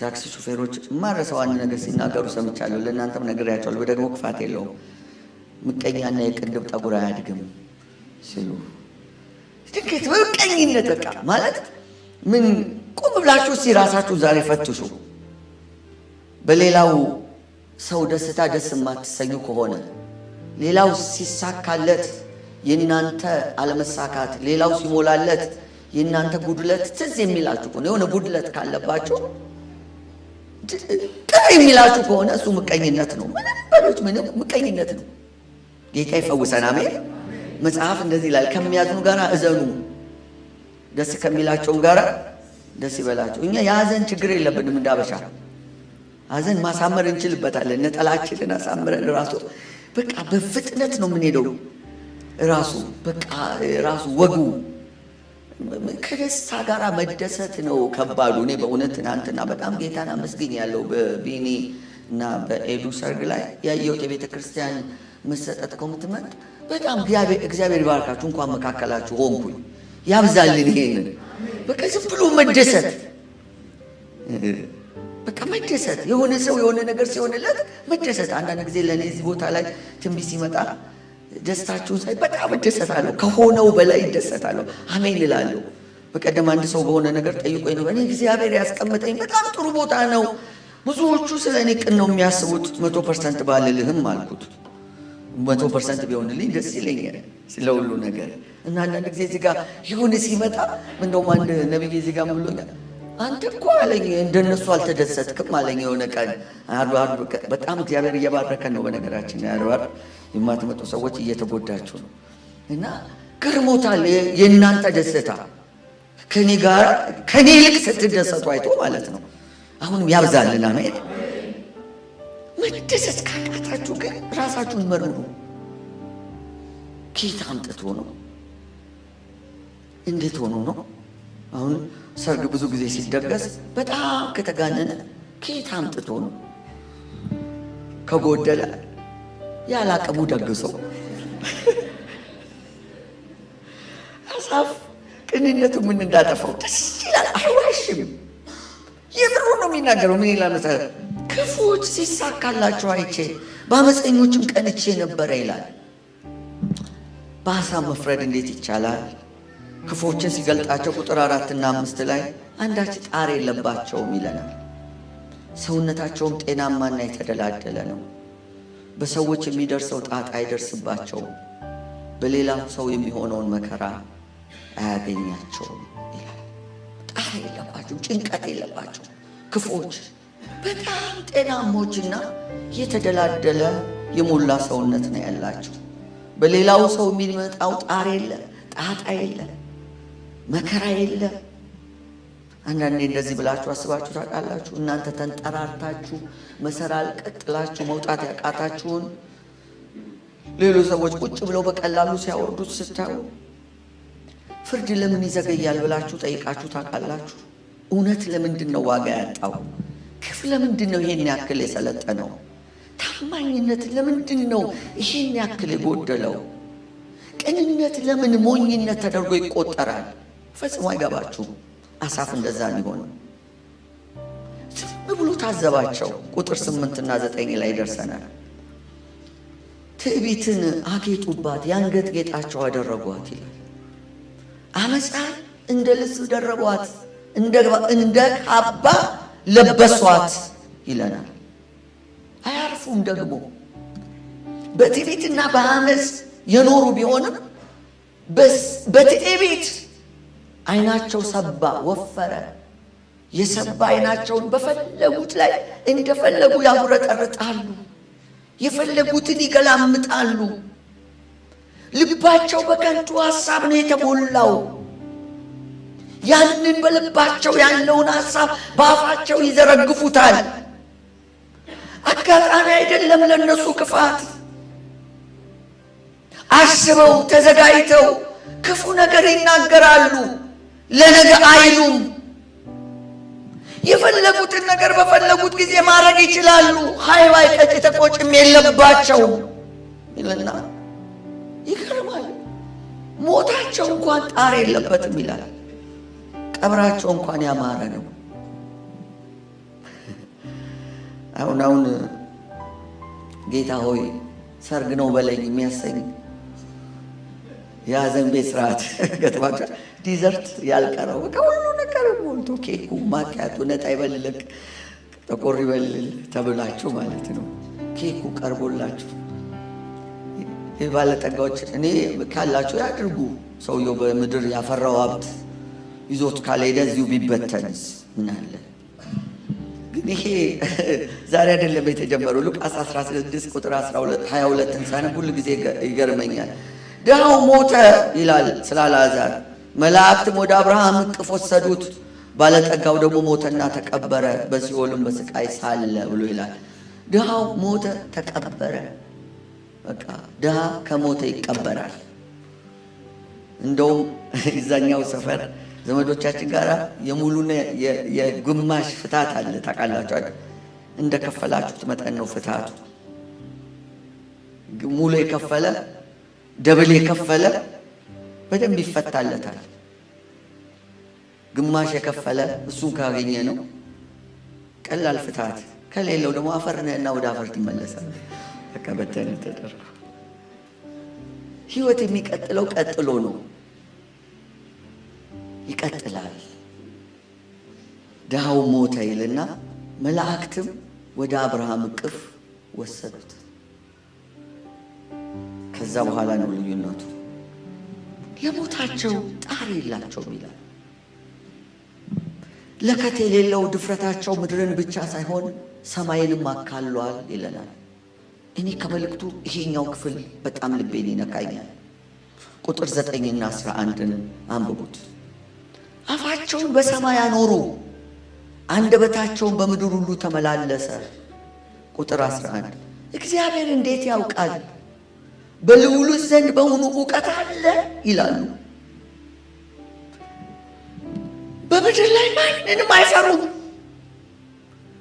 ታክሲ ሹፌሮች ማረሰው አንድ ነገር ሲናገሩ ሰምቻለሁ። ለእናንተም ነግሬያቸዋለሁ። ደግሞ ክፋት የለውም። ምቀኛና የቅንድብ ጠጉር አያድግም ሲሉ ድንገት በምቀኝነት በቃ ማለት ምን? ቆም ብላችሁ እስኪ ራሳችሁ ዛሬ ፈትሹ። በሌላው ሰው ደስታ ደስ የማትሰኙ ከሆነ፣ ሌላው ሲሳካለት የእናንተ አለመሳካት፣ ሌላው ሲሞላለት የእናንተ ጉድለት ትዝ የሚላችሁ ከሆነ፣ የሆነ ጉድለት ካለባችሁ ቅር የሚላችሁ ከሆነ እሱ ምቀኝነት ነው። ምንም በሉት ምንም ምቀኝነት ነው። ጌታ ይፈውሰን። አሜን። መጽሐፍ እንደዚህ ይላል፣ ከሚያዝኑ ጋር እዘኑ፣ ደስ ከሚላቸውም ጋር ደስ ይበላቸው። እኛ የሀዘን ችግር የለብንም እንዳበሻ። ሀዘን ማሳመር እንችልበታለን። ነጠላችንን አሳምረን ራሱ በቃ በፍጥነት ነው የምንሄደው። ራሱ በቃ ራሱ ወጉ ከደስታ ጋር መደሰት ነው ከባዱ። እኔ በእውነት ትናንትና በጣም ጌታን አመስግኝ ያለው በቢኒ እና በኤዱ ሰርግ ላይ ያየሁት የቤተ ክርስቲያን መሰጠት ኮሚትመንት በጣም እግዚአብሔር ይባርካችሁ። እንኳን መካከላችሁ ሆንኩኝ። ያብዛልን ይሄንን በቃ ዝም ብሎ መደሰት፣ በቃ መደሰት። የሆነ ሰው የሆነ ነገር ሲሆንለት መደሰት። አንዳንድ ጊዜ ለእኔ እዚህ ቦታ ላይ ትንቢት ሲመጣ ደስታችሁን ሳይ በጣም እደሰታለሁ፣ ከሆነው በላይ እደሰታለሁ። አሜን እላለሁ። በቀደም አንድ ሰው በሆነ ነገር ጠይቆኝ ነው፣ እኔ እግዚአብሔር ያስቀመጠኝ በጣም ጥሩ ቦታ ነው፣ ብዙዎቹ ስለ እኔ ቅን ነው የሚያስቡት፣ 100% ባልልህም አልኩት። 100% ቢሆንልኝ ደስ ይለኛል ስለ ሁሉ ነገር። እና አንዳንድ ጊዜ እዚህ ጋር ይሁን ሲመጣ እንደውም አንድ ነቢይ እዚህ ጋር ብሎኛል፣ አንተ እኮ አለኝ እንደነሱ አልተደሰትክም አለኝ። የሆነ ቀን ዓርብ በጣም እግዚአብሔር እየባረከን ነው። በነገራችን ዓርብ የማትመጡ ሰዎች እየተጎዳችሁ ነው። እና ገርሞታል የእናንተ ደስታ ከኔ ጋር ከኔ ይልቅ ስትደሰቱ አይቶ ማለት ነው። አሁንም ያብዛልን። አሜን። መደሰት ካቃታችሁ ግን ራሳችሁን መርምሩ። ከየት አምጥቶ ነው? እንዴት ሆኖ ነው? አሁን ሰርግ ብዙ ጊዜ ሲደገስ በጣም ከተጋነነ ከየት አምጥቶ ነው? ከጎደለ ያላቀሙ ደግሶ አሳፍ ቅንነቱ ምን እንዳጠፋው ደስ ይላል። አይዋሽም። የምሩ ነው የሚናገረው። ምን ይላል መሰለህ? ክፉዎች ሲሳካላቸው አይቼ በአመፀኞችም ቀንቼ ነበረ ይላል። በሐሳብ መፍረድ እንዴት ይቻላል? ክፉዎችን ሲገልጣቸው ቁጥር 4 እና 5 ላይ አንዳች ጣር የለባቸውም ይለናል። ሰውነታቸውም ጤናማና የተደላደለ ነው። በሰዎች የሚደርሰው ጣጣ አይደርስባቸውም። በሌላው ሰው የሚሆነውን መከራ አያገኛቸውም ይላል። ጣር የለባቸውም፣ ጭንቀት የለባቸውም። ክፉዎች በጣም ጤናሞችና የተደላደለ የሞላ ሰውነት ነው ያላቸው። በሌላው ሰው የሚመጣው ጣር የለ፣ ጣጣ የለ፣ መከራ የለ። አንዳንዴ እንደዚህ ብላችሁ አስባችሁ ታውቃላችሁ? እናንተ ተንጠራርታችሁ መሰላል ቀጥላችሁ መውጣት ያቃታችሁን ሌሎች ሰዎች ቁጭ ብለው በቀላሉ ሲያወርዱት ስታዩ ፍርድ ለምን ይዘገያል ብላችሁ ጠይቃችሁ ታውቃላችሁ? እውነት ለምንድን ነው ዋጋ ያጣው? ክፍ ለምንድን ነው ይሄን ያክል የሰለጠነው? ታማኝነት ለምንድን ነው ይሄን ያክል የጎደለው? ቅንነት ለምን ሞኝነት ተደርጎ ይቆጠራል? ፈጽሞ አይገባችሁም። አሳፍ እንደዛ የሚሆን ዝም ብሎ ታዘባቸው። ቁጥር 8 እና 9 ላይ ደርሰናል። ትዕቢትን አጌጡባት፣ የአንገት ጌጣቸው አደረጓት ይላል። አመፃ እንደ ልብስ ደረቧት፣ እንደ ካባ ለበሷት ይለናል። አያርፉም ደግሞ በትዕቢትና በአመፅ የኖሩ ቢሆንም በትዕቢት አይናቸው ሰባ፣ ወፈረ። የሰባ አይናቸውን በፈለጉት ላይ እንደፈለጉ ያጉረጠርጣሉ፣ የፈለጉትን ይገላምጣሉ። ልባቸው በከንቱ ሐሳብ ነው የተሞላው። ያንን በልባቸው ያለውን ሐሳብ በአፋቸው ይዘረግፉታል። አጋጣሚ አይደለም ለነሱ ክፋት። አስበው ተዘጋጅተው ክፉ ነገር ይናገራሉ፣ ለነገ አይሉም። የፈለጉትን ነገር በፈለጉት ጊዜ ማድረግ ይችላሉ። ሃይባይ ቀጭ ተቆጭም የለባቸው ይልና ይገርማል። ሞታቸው እንኳን ጣር የለበትም ይላል። ቀብራቸው እንኳን ያማረ ነው። አሁን ጌታ ሆይ ሰርግ ነው በለኝ የሚያሰኝ የሐዘን ቤት ስርዓት ገጥባቻ ዲዘርት ያልቀረው ከሁሉ ነገር ሞልቶ ኬኩ ማኪያቱ ነጣ ይበልልክ ጠቆር ይበልል ተብላችሁ ማለት ነው። ኬኩ ቀርቦላችሁ የባለጠጋዎች እኔ ካላችሁ ያድርጉ። ሰውየው በምድር ያፈራው ሀብት ይዞት ካልሄደ እዚሁ ቢበተንስ ምን አለ? ግን ይሄ ዛሬ አይደለም የተጀመረው። ሉቃስ 16 ቁጥር 22 ሳነብ ሁል ጊዜ ይገርመኛል። ድሃው ሞተ ይላል ስለ አልዓዛር። መላእክትም ወደ አብርሃም እቅፍ ወሰዱት። ባለጠጋው ደግሞ ሞተና ተቀበረ፣ በሲኦልም በስቃይ ሳለ ብሎ ይላል። ድሃው ሞተ ተቀበረ። በቃ ድሃ ከሞተ ይቀበራል። እንደውም እዛኛው ሰፈር ዘመዶቻችን ጋር የሙሉና የግማሽ ፍታት አለ። ታውቃላችሁ? እንደ ከፈላችሁት መጠን ነው ፍታቱ። ሙሉ የከፈለ ደብል የከፈለ በደንብ ይፈታለታል። ግማሽ የከፈለ እሱን ካገኘ ነው ቀላል ፍታት። ከሌለው ደግሞ አፈር ነህና ወደ አፈር ትመለሳል። ተቀበተን ተደርጎ ህይወት የሚቀጥለው ቀጥሎ ነው፣ ይቀጥላል። ድሃው ሞተ ይልና መላእክትም ወደ አብርሃም እቅፍ ወሰዱት። ከዛ በኋላ ነው ልዩነቱ። ለሞታቸው ጣር የላቸውም ይላል። ለከት የሌለው ድፍረታቸው ምድርን ብቻ ሳይሆን ሰማይንም አካሏል ይለናል። እኔ ከመልእክቱ ይሄኛው ክፍል በጣም ልቤን ይነካኛል። ቁጥር 9 እና 11 አንብቡት። አፋቸውን በሰማይ አኖሩ፣ አንደበታቸውን በምድር ሁሉ ተመላለሰ። ቁጥር 11 እግዚአብሔር እንዴት ያውቃል? በልዑሉ ዘንድ በውኑ ዕውቀት አለ ይላሉ። በምድር ላይ ማንንም አይፈሩም።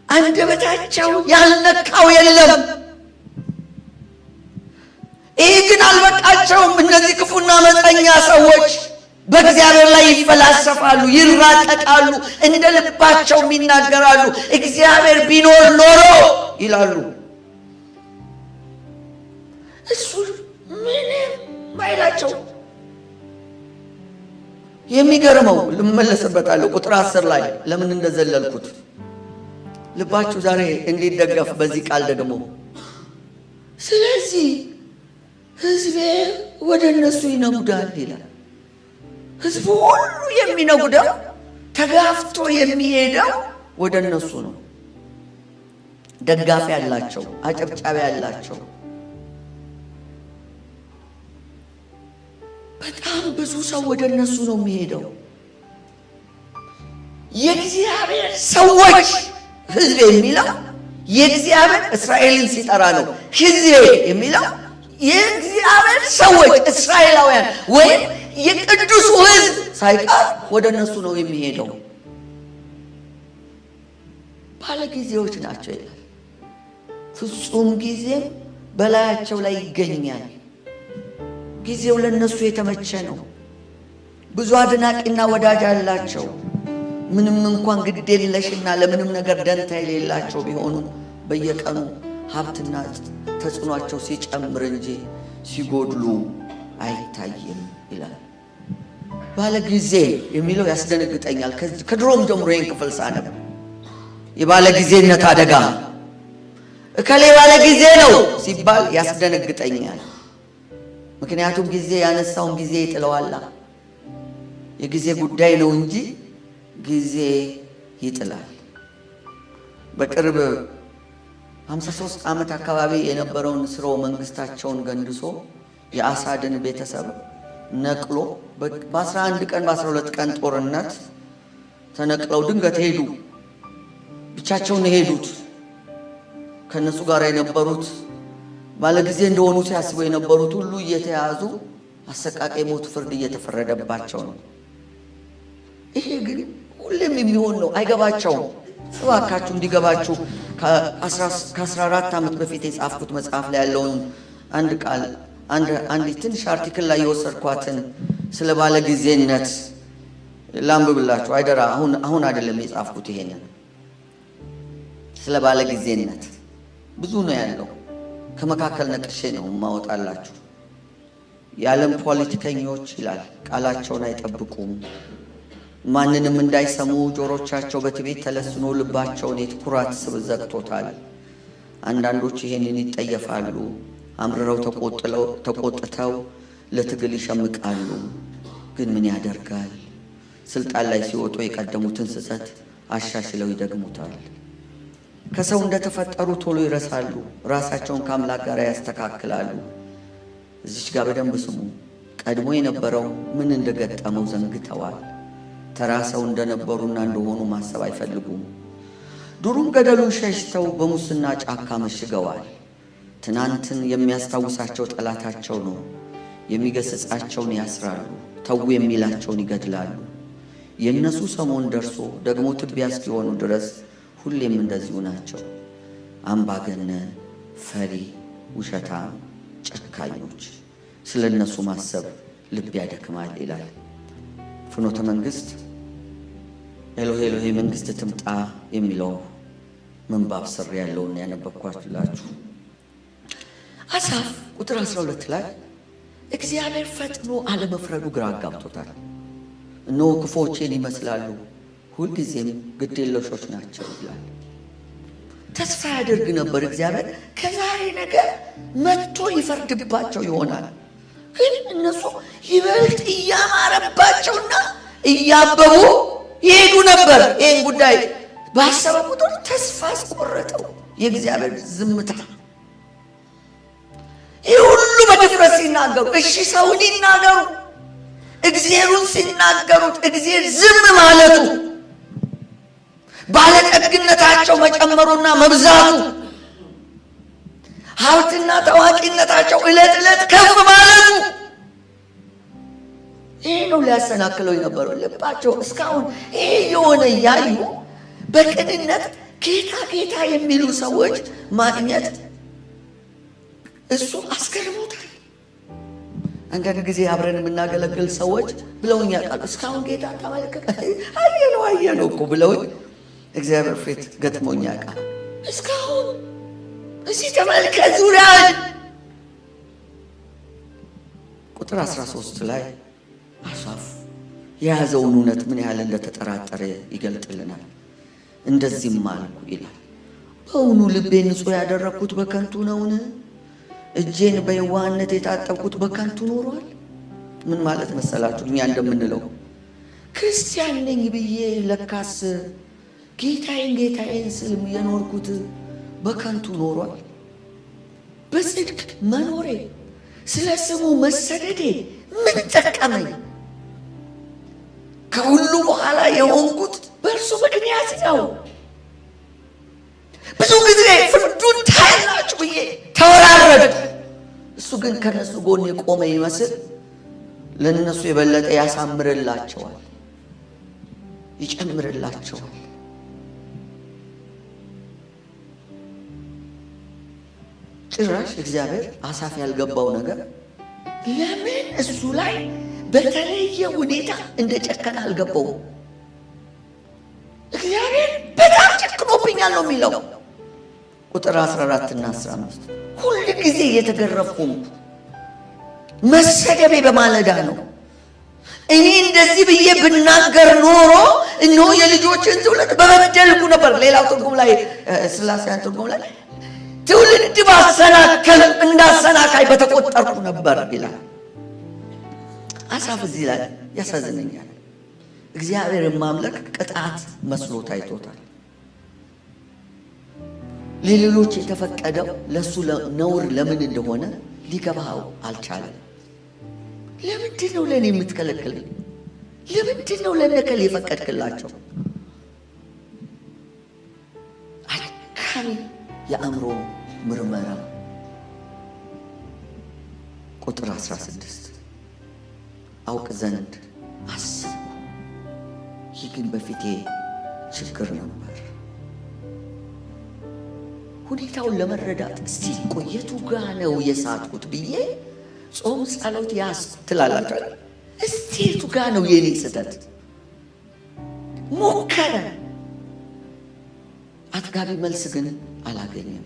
አንደበታቸው ያልነካው የለም። ይህ ግን አልበቃቸውም። እነዚህ ክፉና መፀኛ ሰዎች በእግዚአብሔር ላይ ይፈላሰፋሉ፣ ይራቀቃሉ፣ እንደ ልባቸው ይናገራሉ። እግዚአብሔር ቢኖር ኖሮ ይላሉ። እሱ ምንም ባይላቸው የሚገርመው ልመለስበታለሁ። ቁጥር 10 ላይ ለምን እንደዘለልኩት ልባችሁ ዛሬ እንዲደገፍ በዚህ ቃል ደግሞ ስለዚህ ሕዝቤ ወደ እነሱ ይነጉዳል ይላል። ሕዝቡ ሁሉ የሚነጉደው ተጋፍቶ የሚሄደው ወደ እነሱ ነው። ደጋፊ ያላቸው፣ አጨብጫቢ ያላቸው በጣም ብዙ ሰው ወደ እነሱ ነው የሚሄደው። የእግዚአብሔር ሰዎች ሕዝብ የሚለው የእግዚአብሔር እስራኤልን ሲጠራ ነው። ሕዝብ የሚለው የእግዚአብሔር ሰዎች እስራኤላውያን ወይም የቅዱሱ ሕዝብ ሳይቀር ወደ እነሱ ነው የሚሄደው። ባለጊዜዎች ናቸው ይላል። ፍጹም ጊዜም በላያቸው ላይ ይገኛል። ጊዜው ለነሱ የተመቸ ነው። ብዙ አድናቂና ወዳጅ አላቸው። ምንም እንኳን ግድ የለሽና ለምንም ነገር ደንታ የሌላቸው ቢሆኑ በየቀኑ ሀብትና ተጽዕኗቸው ሲጨምር እንጂ ሲጎድሉ አይታይም ይላል። ባለ ጊዜ የሚለው ያስደነግጠኛል። ከድሮም ጀምሮ ይህን ክፍል ሳነብ የባለ ጊዜነት አደጋ እከሌ ባለ ጊዜ ነው ሲባል ያስደነግጠኛል። ምክንያቱም ጊዜ ያነሳውን ጊዜ ይጥለዋል። የጊዜ ጉዳይ ነው እንጂ ጊዜ ይጥላል። በቅርብ 53 ዓመት አካባቢ የነበረውን ስርወ መንግስታቸውን ገንድሶ የአሳድን ቤተሰብ ነቅሎ በ11 ቀን በ12 ቀን ጦርነት ተነቅለው ድንገት ሄዱ። ብቻቸውን ሄዱት። ከነሱ ጋር የነበሩት ባለጊዜ እንደሆኑ ሲያስቡ የነበሩት ሁሉ እየተያዙ አሰቃቂ ሞት ፍርድ እየተፈረደባቸው ነው። ይሄ ግን ሁሌም የሚሆን ነው። አይገባቸውም። እባካችሁ እንዲገባችሁ ከ14 ዓመት በፊት የጻፍኩት መጽሐፍ ላይ ያለውን አንድ ቃል አንዲት ትንሽ አርቲክል ላይ የወሰድኳትን ስለ ባለጊዜነት ላንብብላችሁ። አይደራ አሁን አይደለም የጻፍኩት። ይሄንን ስለ ባለጊዜነት ብዙ ነው ያለው። ከመካከል ነቅሼ ነው ማወጣላችሁ። የዓለም ፖለቲከኞች ይላል ቃላቸውን አይጠብቁም፣ ማንንም እንዳይሰሙ ጆሮቻቸው በትዕቢት ተለስኖ ልባቸውን የኩራት ስብ ዘግቶታል። አንዳንዶች ይሄንን ይጠየፋሉ፣ አምርረው ተቆጥተው ለትግል ይሸምቃሉ። ግን ምን ያደርጋል፣ ስልጣን ላይ ሲወጡ የቀደሙትን ስህተት አሻሽለው ይደግሙታል። ከሰው እንደተፈጠሩ ቶሎ ይረሳሉ፣ ራሳቸውን ከአምላክ ጋር ያስተካክላሉ። እዚች ጋር በደንብ ስሙ። ቀድሞ የነበረው ምን እንደገጠመው ዘንግተዋል። ተራ ሰው እንደነበሩና እንደሆኑ ማሰብ አይፈልጉም። ዱሩም ገደሉን ሸሽተው በሙስና ጫካ መሽገዋል። ትናንትን የሚያስታውሳቸው ጠላታቸው ነው። የሚገስጻቸውን ያስራሉ፣ ተው የሚላቸውን ይገድላሉ። የእነሱ ሰሞን ደርሶ ደግሞ ትቢያ እስኪሆኑ ድረስ ሁሌም እንደዚሁ ናቸው። አምባገነን፣ ፈሪ፣ ውሸታም፣ ጨካኞች። ስለ እነሱ ማሰብ ልብ ያደክማል ይላል ፍኖተ መንግስት። ኤሎሄ ኤሎሄ መንግስት ትምጣ የሚለው ምንባብ ስር ያለውን ያነበብኳችሁ። አሳፍ ቁጥር 12 ላይ እግዚአብሔር ፈጥኖ አለመፍረዱ ግራ አጋብቶታል። እነሆ ክፉዎችን ይመስላሉ፣ ሁልጊዜም ግዴለሾች ናቸው ይላል። ተስፋ ያደርግ ነበር እግዚአብሔር ከዛሬ ነገ መጥቶ ይፈርድባቸው ይሆናል። ግን እነሱ ይበልጥ እያማረባቸውና እያበቡ ይሄዱ ነበር። ይህን ጉዳይ ባሰበ ቁጥር ተስፋ አስቆረጠው የእግዚአብሔር ዝምታ። ይህ ሁሉ በድፍረት ሲናገሩ፣ እሺ ሰውን ይናገሩ፣ እግዚአብሔርን ሲናገሩት እግዚአብሔር ዝም ማለቱ፣ ባለጠግነታቸው መጨመሩና መብዛቱ፣ ሀብትና ታዋቂነታቸው ዕለት ዕለት ከፍ ማለቱ፣ ይህ ነው ሊያሰናክለው የነበረው። ልባቸው እስካሁን ይሄ የሆነ እያዩ በቅንነት ጌታ ጌታ የሚሉ ሰዎች ማግኘት እሱ አስገርሞታል። አንዳንድ ጊዜ አብረን የምናገለግል ሰዎች ብለውኝ ያውቃሉ። እስካሁን ጌታ ተመልከተ አየነው እኮ ብለውኝ እግዚአብሔር ፊት ገጥሞኝ ያውቃል። እስካሁን እዚህ ተመልከት ዙሪያን። ቁጥር 13 ላይ አሳፍ የያዘውን እውነት ምን ያህል እንደተጠራጠረ ይገልጥልናል። እንደዚህም አልኩ ይላል፣ በእውኑ ልቤን ንጹሕ ያደረግኩት በከንቱ ነውን? እጄን በየዋህነት የታጠብኩት በከንቱ ኖሯል። ምን ማለት መሰላችሁ? እኛ እንደምንለው ክርስቲያን ነኝ ብዬ ለካስ ጌታዬን ስልም የኖርኩት በከንቱ ኖሯል። በጽድቅ መኖሬ ስለ ስሙ መሰደዴ ምን ጠቀመኝ? ከሁሉ በኋላ የሆንኩት በእርሱ ምክንያት ነው። ብዙ ጊዜ ፍርዱን ታያላችሁ ብዬ ተወራረድኩ። እሱ ግን ከነሱ ጎን የቆመ ይመስል ለነሱ የበለጠ ያሳምርላቸዋል፣ ይጨምርላቸዋል። ጭራሽ እግዚአብሔር አሳፍ ያልገባው ነገር ለምን እሱ ላይ በተለየ ሁኔታ እንደጨከነ አልገባውም። እግዚአብሔር በጣም ጨክኖብኛል ነው የሚለው። ቁጥር 14 እና 15 ሁል ጊዜ እየተገረፍኩ መሰደቤ በማለዳ ነው። እኔ እንደዚህ ብዬ ብናገር ኖሮ እነሆ የልጆችን ትውልድ በበደልኩ ነበር። ሌላው ትርጉም ላይ ስላሴያን ትርጉም ላይ ትውልድ ባሰናከል እንዳሰናካይ በተቆጠርኩ ነበር ይላል። አሳፍ እዚህ ላይ ያሳዝነኛል። እግዚአብሔርን ማምለክ ቅጣት መስሎ ታይቶታል። ለሌሎች የተፈቀደው ለሱ ነውር ለምን እንደሆነ ሊገባው አልቻለም። ለምንድን ነው ለእኔ የምትከለክለኝ? ለምንድን ነው ለነከል የፈቀድክላቸው? አድካሚ የአእምሮ ምርመራ። ቁጥር 16 አውቅ ዘንድ አስብ፣ ይህ ግን በፊቴ ችግር ነበር። ሁኔታውን ለመረዳት እስቲ ቆየቱ ጋ ነው የሳትኩት ብዬ ጾም ጸሎት ያስ ትላላችሁ። እስቲ የቱ ጋ ነው የኔ ስህተት? ሞከረ፣ አጥጋቢ መልስ ግን አላገኘም።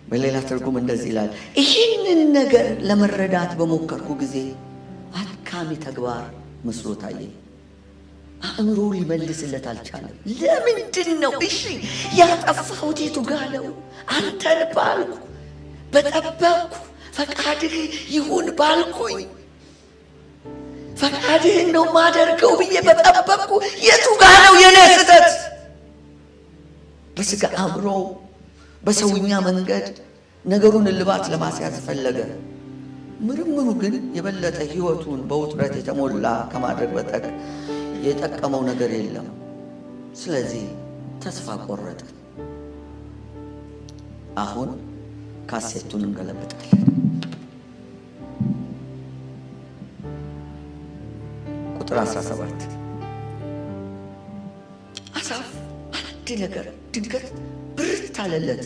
በሌላ ትርጉም እንደዚህ ይላል፣ ይህንን ነገር ለመረዳት በሞከርኩ ጊዜ አድካሚ ተግባር መስሎ ታየኝ። አእምሮ ሊመልስለት አልቻለም። ለምንድን ነው እሺ ያጠፋሁት? የቱ ጋ ነው? አንተን ባልኩ በጠበቅኩ፣ ፈቃድህ ይሁን ባልኩኝ፣ ፈቃድህን ነው ማደርገው ብዬ በጠበቅኩ፣ የቱ ጋ ነው የኔ ስህተት? በስጋ አእምሮ በሰውኛ መንገድ ነገሩን እልባት ለማስያዝ ፈለገ። ምርምሩ ግን የበለጠ ሕይወቱን በውጥረት የተሞላ ከማድረግ በጠቅ የጠቀመው ነገር የለም። ስለዚህ ተስፋ ቆረጠ። አሁን ካሴቱን እንገለብጣለን። ቁጥር 17 አሳፍ አንድ ነገር ድንገት ብርት አለለት።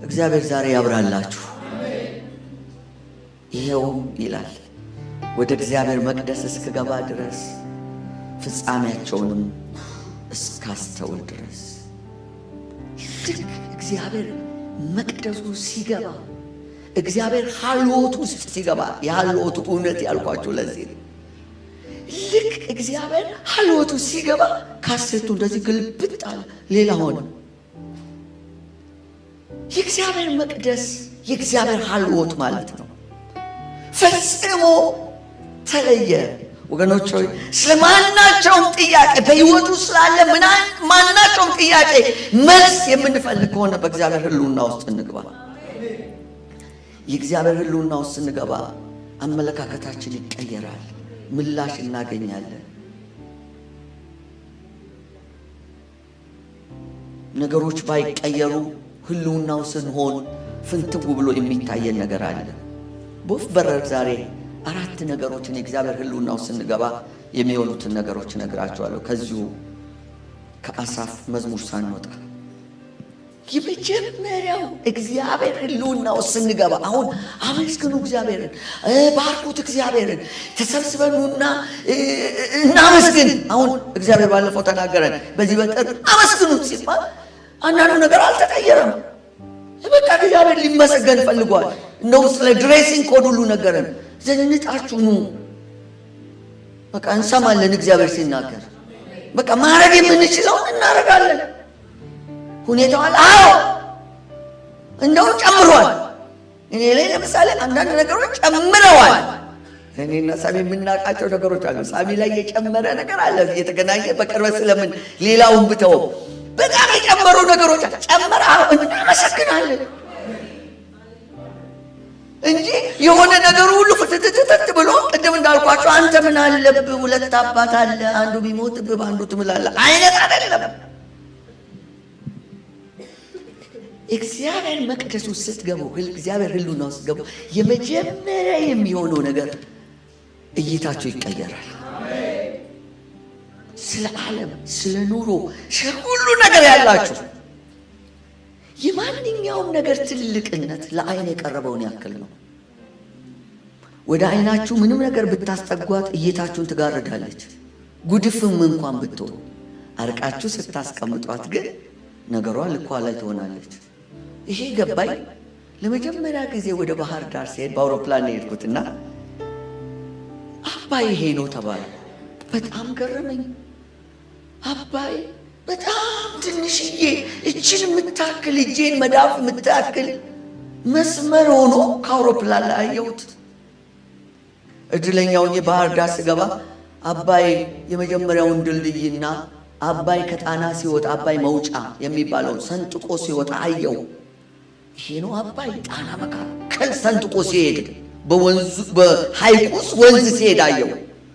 እግዚአብሔር ዛሬ ያብራላችሁ። ይሄውም ይላል ወደ እግዚአብሔር መቅደስ እስክገባ ድረስ ፍጻሜያቸውንም እስካስተውል ድረስ። ልክ እግዚአብሔር መቅደሱ ሲገባ እግዚአብሔር ሀልዎት ውስጥ ሲገባ የሀልዎቱ እውነት ያልኳችሁ ለዚህ ልክ እግዚአብሔር ሀልዎቱ ሲገባ ካሴቱ እንደዚህ ግልብጥ አለ፣ ሌላ ሆነ። የእግዚአብሔር መቅደስ የእግዚአብሔር ሀልዎት ማለት ነው። ፈጽሞ ተለየ። ወገኖች ሆይ ስለማናቸውም ጥያቄ በሕይወቱ ስላለ ማናቸውም ጥያቄ መልስ የምንፈልግ ከሆነ በእግዚአብሔር ሕልውና ውስጥ እንግባ። የእግዚአብሔር ሕልውና ውስጥ ስንገባ አመለካከታችን ይቀየራል፣ ምላሽ እናገኛለን። ነገሮች ባይቀየሩ ሕልውናው ስንሆን ፍንትው ብሎ የሚታየን ነገር አለ። በወፍ በረር ዛሬ 4 ነገሮችን የእግዚአብሔር ሕልውና ውስጥ ስንገባ የሚሆኑትን ነገሮች እነግራችኋለሁ። ከዚሁ ከአሳፍ መዝሙር ሳንወጣ የመጀመሪያው እግዚአብሔር ሕልውና ውስጥ ስንገባ አሁን አመስግኑ እግዚአብሔርን፣ ባርኩት እግዚአብሔርን፣ ተሰብስበኑና እናመስግን። አሁን እግዚአብሔር ባለፈው ተናገረን። በዚህ በጥር አመስግኑት ሲባል አንዳንዱ ነገር አልተቀየረም። በቃ እግዚአብሔር ሊመሰገን ፈልጓል። እንደው ስለ ድሬሲንግ ኮድ ሁሉ ነገረን። ዘንጣችሁ ኑ፣ በቃ እንሰማለን እግዚአብሔር ሲናገር። በቃ ማድረግ የምንችለውን እናደርጋለን። ሁኔታው አዎ እንደው ጨምሯል። እኔ ላይ ለምሳሌ አንዳንድ ነገሮች ጨምረዋል። እኔና ሳሚ የምናውቃቸው ነገሮች አሉ። ሳሚ ላይ የጨመረ ነገር አለ። የተገናኘ በቅርበት ስለምን ሌላውን ብተው በጣም የጨመሩ ነገሮች ጨመረ። እናመሰግናለን እንጂ የሆነ ነገሩ ሁሉ ፍትትትት ብሎ ቅድም እንዳልኳቸው አንተ ምን አለብህ 2 አባት አለ አንዱ ቢሞትብህ በአንዱ ትምላለህ አይነት አይደለም። እግዚአብሔር መቅደስ ውስጥ ስትገቡ፣ እግዚአብሔር ሕልውና ውስጥ ስትገቡ የመጀመሪያ የሚሆነው ነገር እይታችሁ ይቀየራል። ስለ ዓለም፣ ስለ ኑሮ፣ ስለ ሁሉ ነገር ያላችሁ የማንኛውም ነገር ትልቅነት ለዓይን የቀረበውን ያክል ነው። ወደ ዓይናችሁ ምንም ነገር ብታስጠጓት እይታችሁን ትጋርዳለች። ጉድፍም እንኳን ብትሆን አርቃችሁ ስታስቀምጧት ግን ነገሯ ልኳ ላይ ትሆናለች። ይሄ ገባኝ። ለመጀመሪያ ጊዜ ወደ ባህር ዳር ሲሄድ በአውሮፕላን የሄድኩትና አባይ ይሄ ነው ተባለ። በጣም ገረመኝ። አባይ በጣም ትንሽዬ እችን የምታክል እጄን መዳፍ የምታክል መስመር ሆኖ ከአውሮፕላን ላይ አየሁት። እድለኛውን የባህር ዳር ስገባ አባይ የመጀመሪያውን ድልድይና አባይ ከጣና ሲወጣ አባይ መውጫ የሚባለውን ሰንጥቆ ሲወጣ አየው። ይሄ ነው አባይ። ጣና መካከል ሰንጥቆ ሲሄድ በወንዙ በሐይቁ ውስጥ ወንዝ ሲሄድ አየው።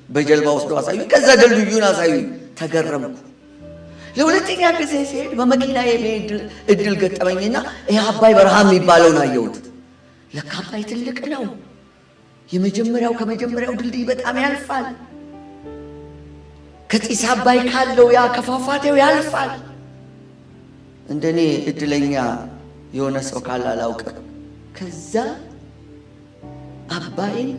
በጀልባ ወስደው አሳዩኝ። ከዛ ድልድዩን አሳዩኝ። ተገረምኩ። ለሁለተኛ ጊዜ ሲሄድ በመኪና የመሄድ እድል ገጠመኝና ይሄ አባይ በረሃ የሚባለውን አየሁት። ለካ አባይ ትልቅ ነው። የመጀመሪያው ከመጀመሪያው ድልድይ በጣም ያልፋል። ከጢስ አባይ ካለው ያ ከፏፏቴው ያልፋል። እንደኔ እድለኛ የሆነ ሰው ካለ አላውቅም። ከዛ አባይን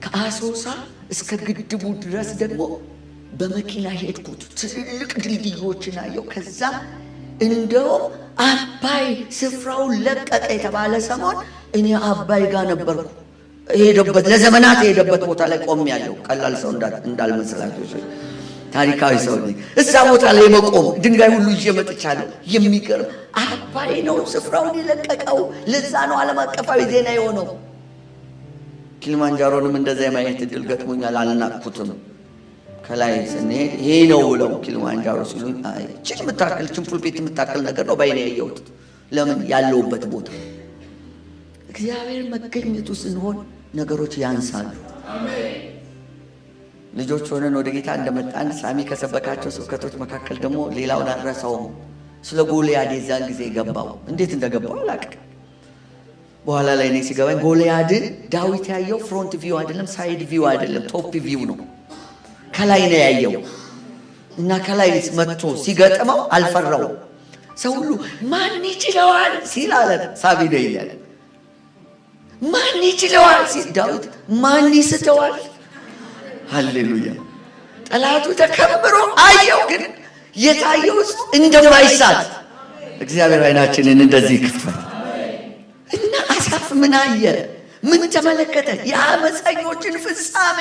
ከአሶሳ እስከ ግድቡ ድረስ ደግሞ በመኪና ሄድኩት። ትልልቅ ድልድዮችን አየሁ። ከዛ እንደውም አባይ ስፍራውን ለቀቀ የተባለ ሰሞን እኔ አባይ ጋር ነበርኩ። ሄደበት ለዘመናት የሄደበት ቦታ ላይ ቆሜያለሁ። ቀላል ሰው እንዳልመስላችሁ ታሪካዊ ሰው ነኝ። እዛ ቦታ ላይ መቆም ድንጋይ ሁሉ ይዤ መጥቻለሁ። የሚገርም አባይ ነው ስፍራውን የለቀቀው። ለዛ ነው ዓለም አቀፋዊ ዜና የሆነው። ኪሊማንጃሮንም እንደዛ የማየት እድል ገጥሞኛል። አልናቅኩትም። ከላይ ስንሄድ ይሄ ነው ብለው ኪሊማንጃሮ ሲሉኝ ችን የምታክል ችንፉልቤት የምታክል ነገር ነው ባይኔ ያየሁት። ለምን ያለውበት ቦታ እግዚአብሔር መገኘቱ ስንሆን ነገሮች ያንሳሉ። ልጆች ሆነን ወደ ጌታ እንደመጣን ሳሚ ከሰበካቸው ስብከቶች መካከል ደግሞ ሌላውን አልረሳውም። ስለ ጎልያድ የዛን ጊዜ ገባው። እንዴት እንደገባው አላውቅም። በኋላ ላይ እኔ ሲገባኝ ጎልያድን ዳዊት ያየው ፍሮንት ቪው አይደለም፣ ሳይድ ቪው አይደለም፣ ቶፕ ቪው ነው። ከላይ ነው ያየው እና ከላይ መጥቶ ሲገጥመው አልፈራውም። ሰው ሁሉ ማን ይችለዋል ሲል አለ ሳቢ ነው ይላል። ማን ይችለዋል ሲል ዳዊት ማን ይስተዋል? ሃሌሉያ። ጠላቱ ተከምሮ አየው፣ ግን የታየው እንደማይሳት እግዚአብሔር ዓይናችንን እንደዚህ ይክፈት እና አሳፍ ምን አየ? ምን ተመለከተ? የአመፀኞችን ፍጻሜ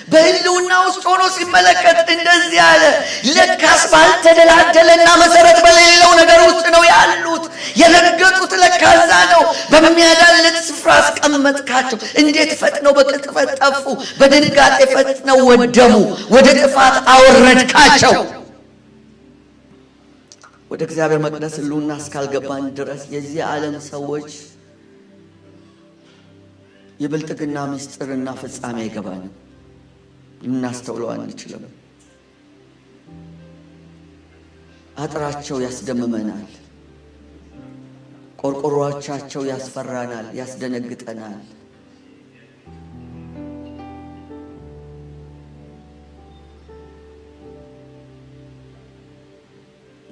በህልውና ውስጥ ሆኖ ሲመለከት እንደዚህ አለ፣ ለካስ ባልተደላደለና መሰረት በሌለው ነገር ውስጥ ነው ያሉት። የረገጡት ለካዛ ነው። በሚያዳልጥ ስፍራ አስቀመጥካቸው። እንዴት ፈጥነው በቅጽበት ጠፉ፣ በድንጋጤ ፈጥነው ወደሙ። ወደ ጥፋት አወረድካቸው። ወደ እግዚአብሔር መቅደስ ህልውና እስካልገባን ድረስ የዚህ ዓለም ሰዎች የብልጥግና ምስጢርና ፍጻሜ አይገባንም። ልናስተውለው አንችልም። አጥራቸው ያስደምመናል። ቆርቆሮቻቸው ያስፈራናል፣ ያስደነግጠናል።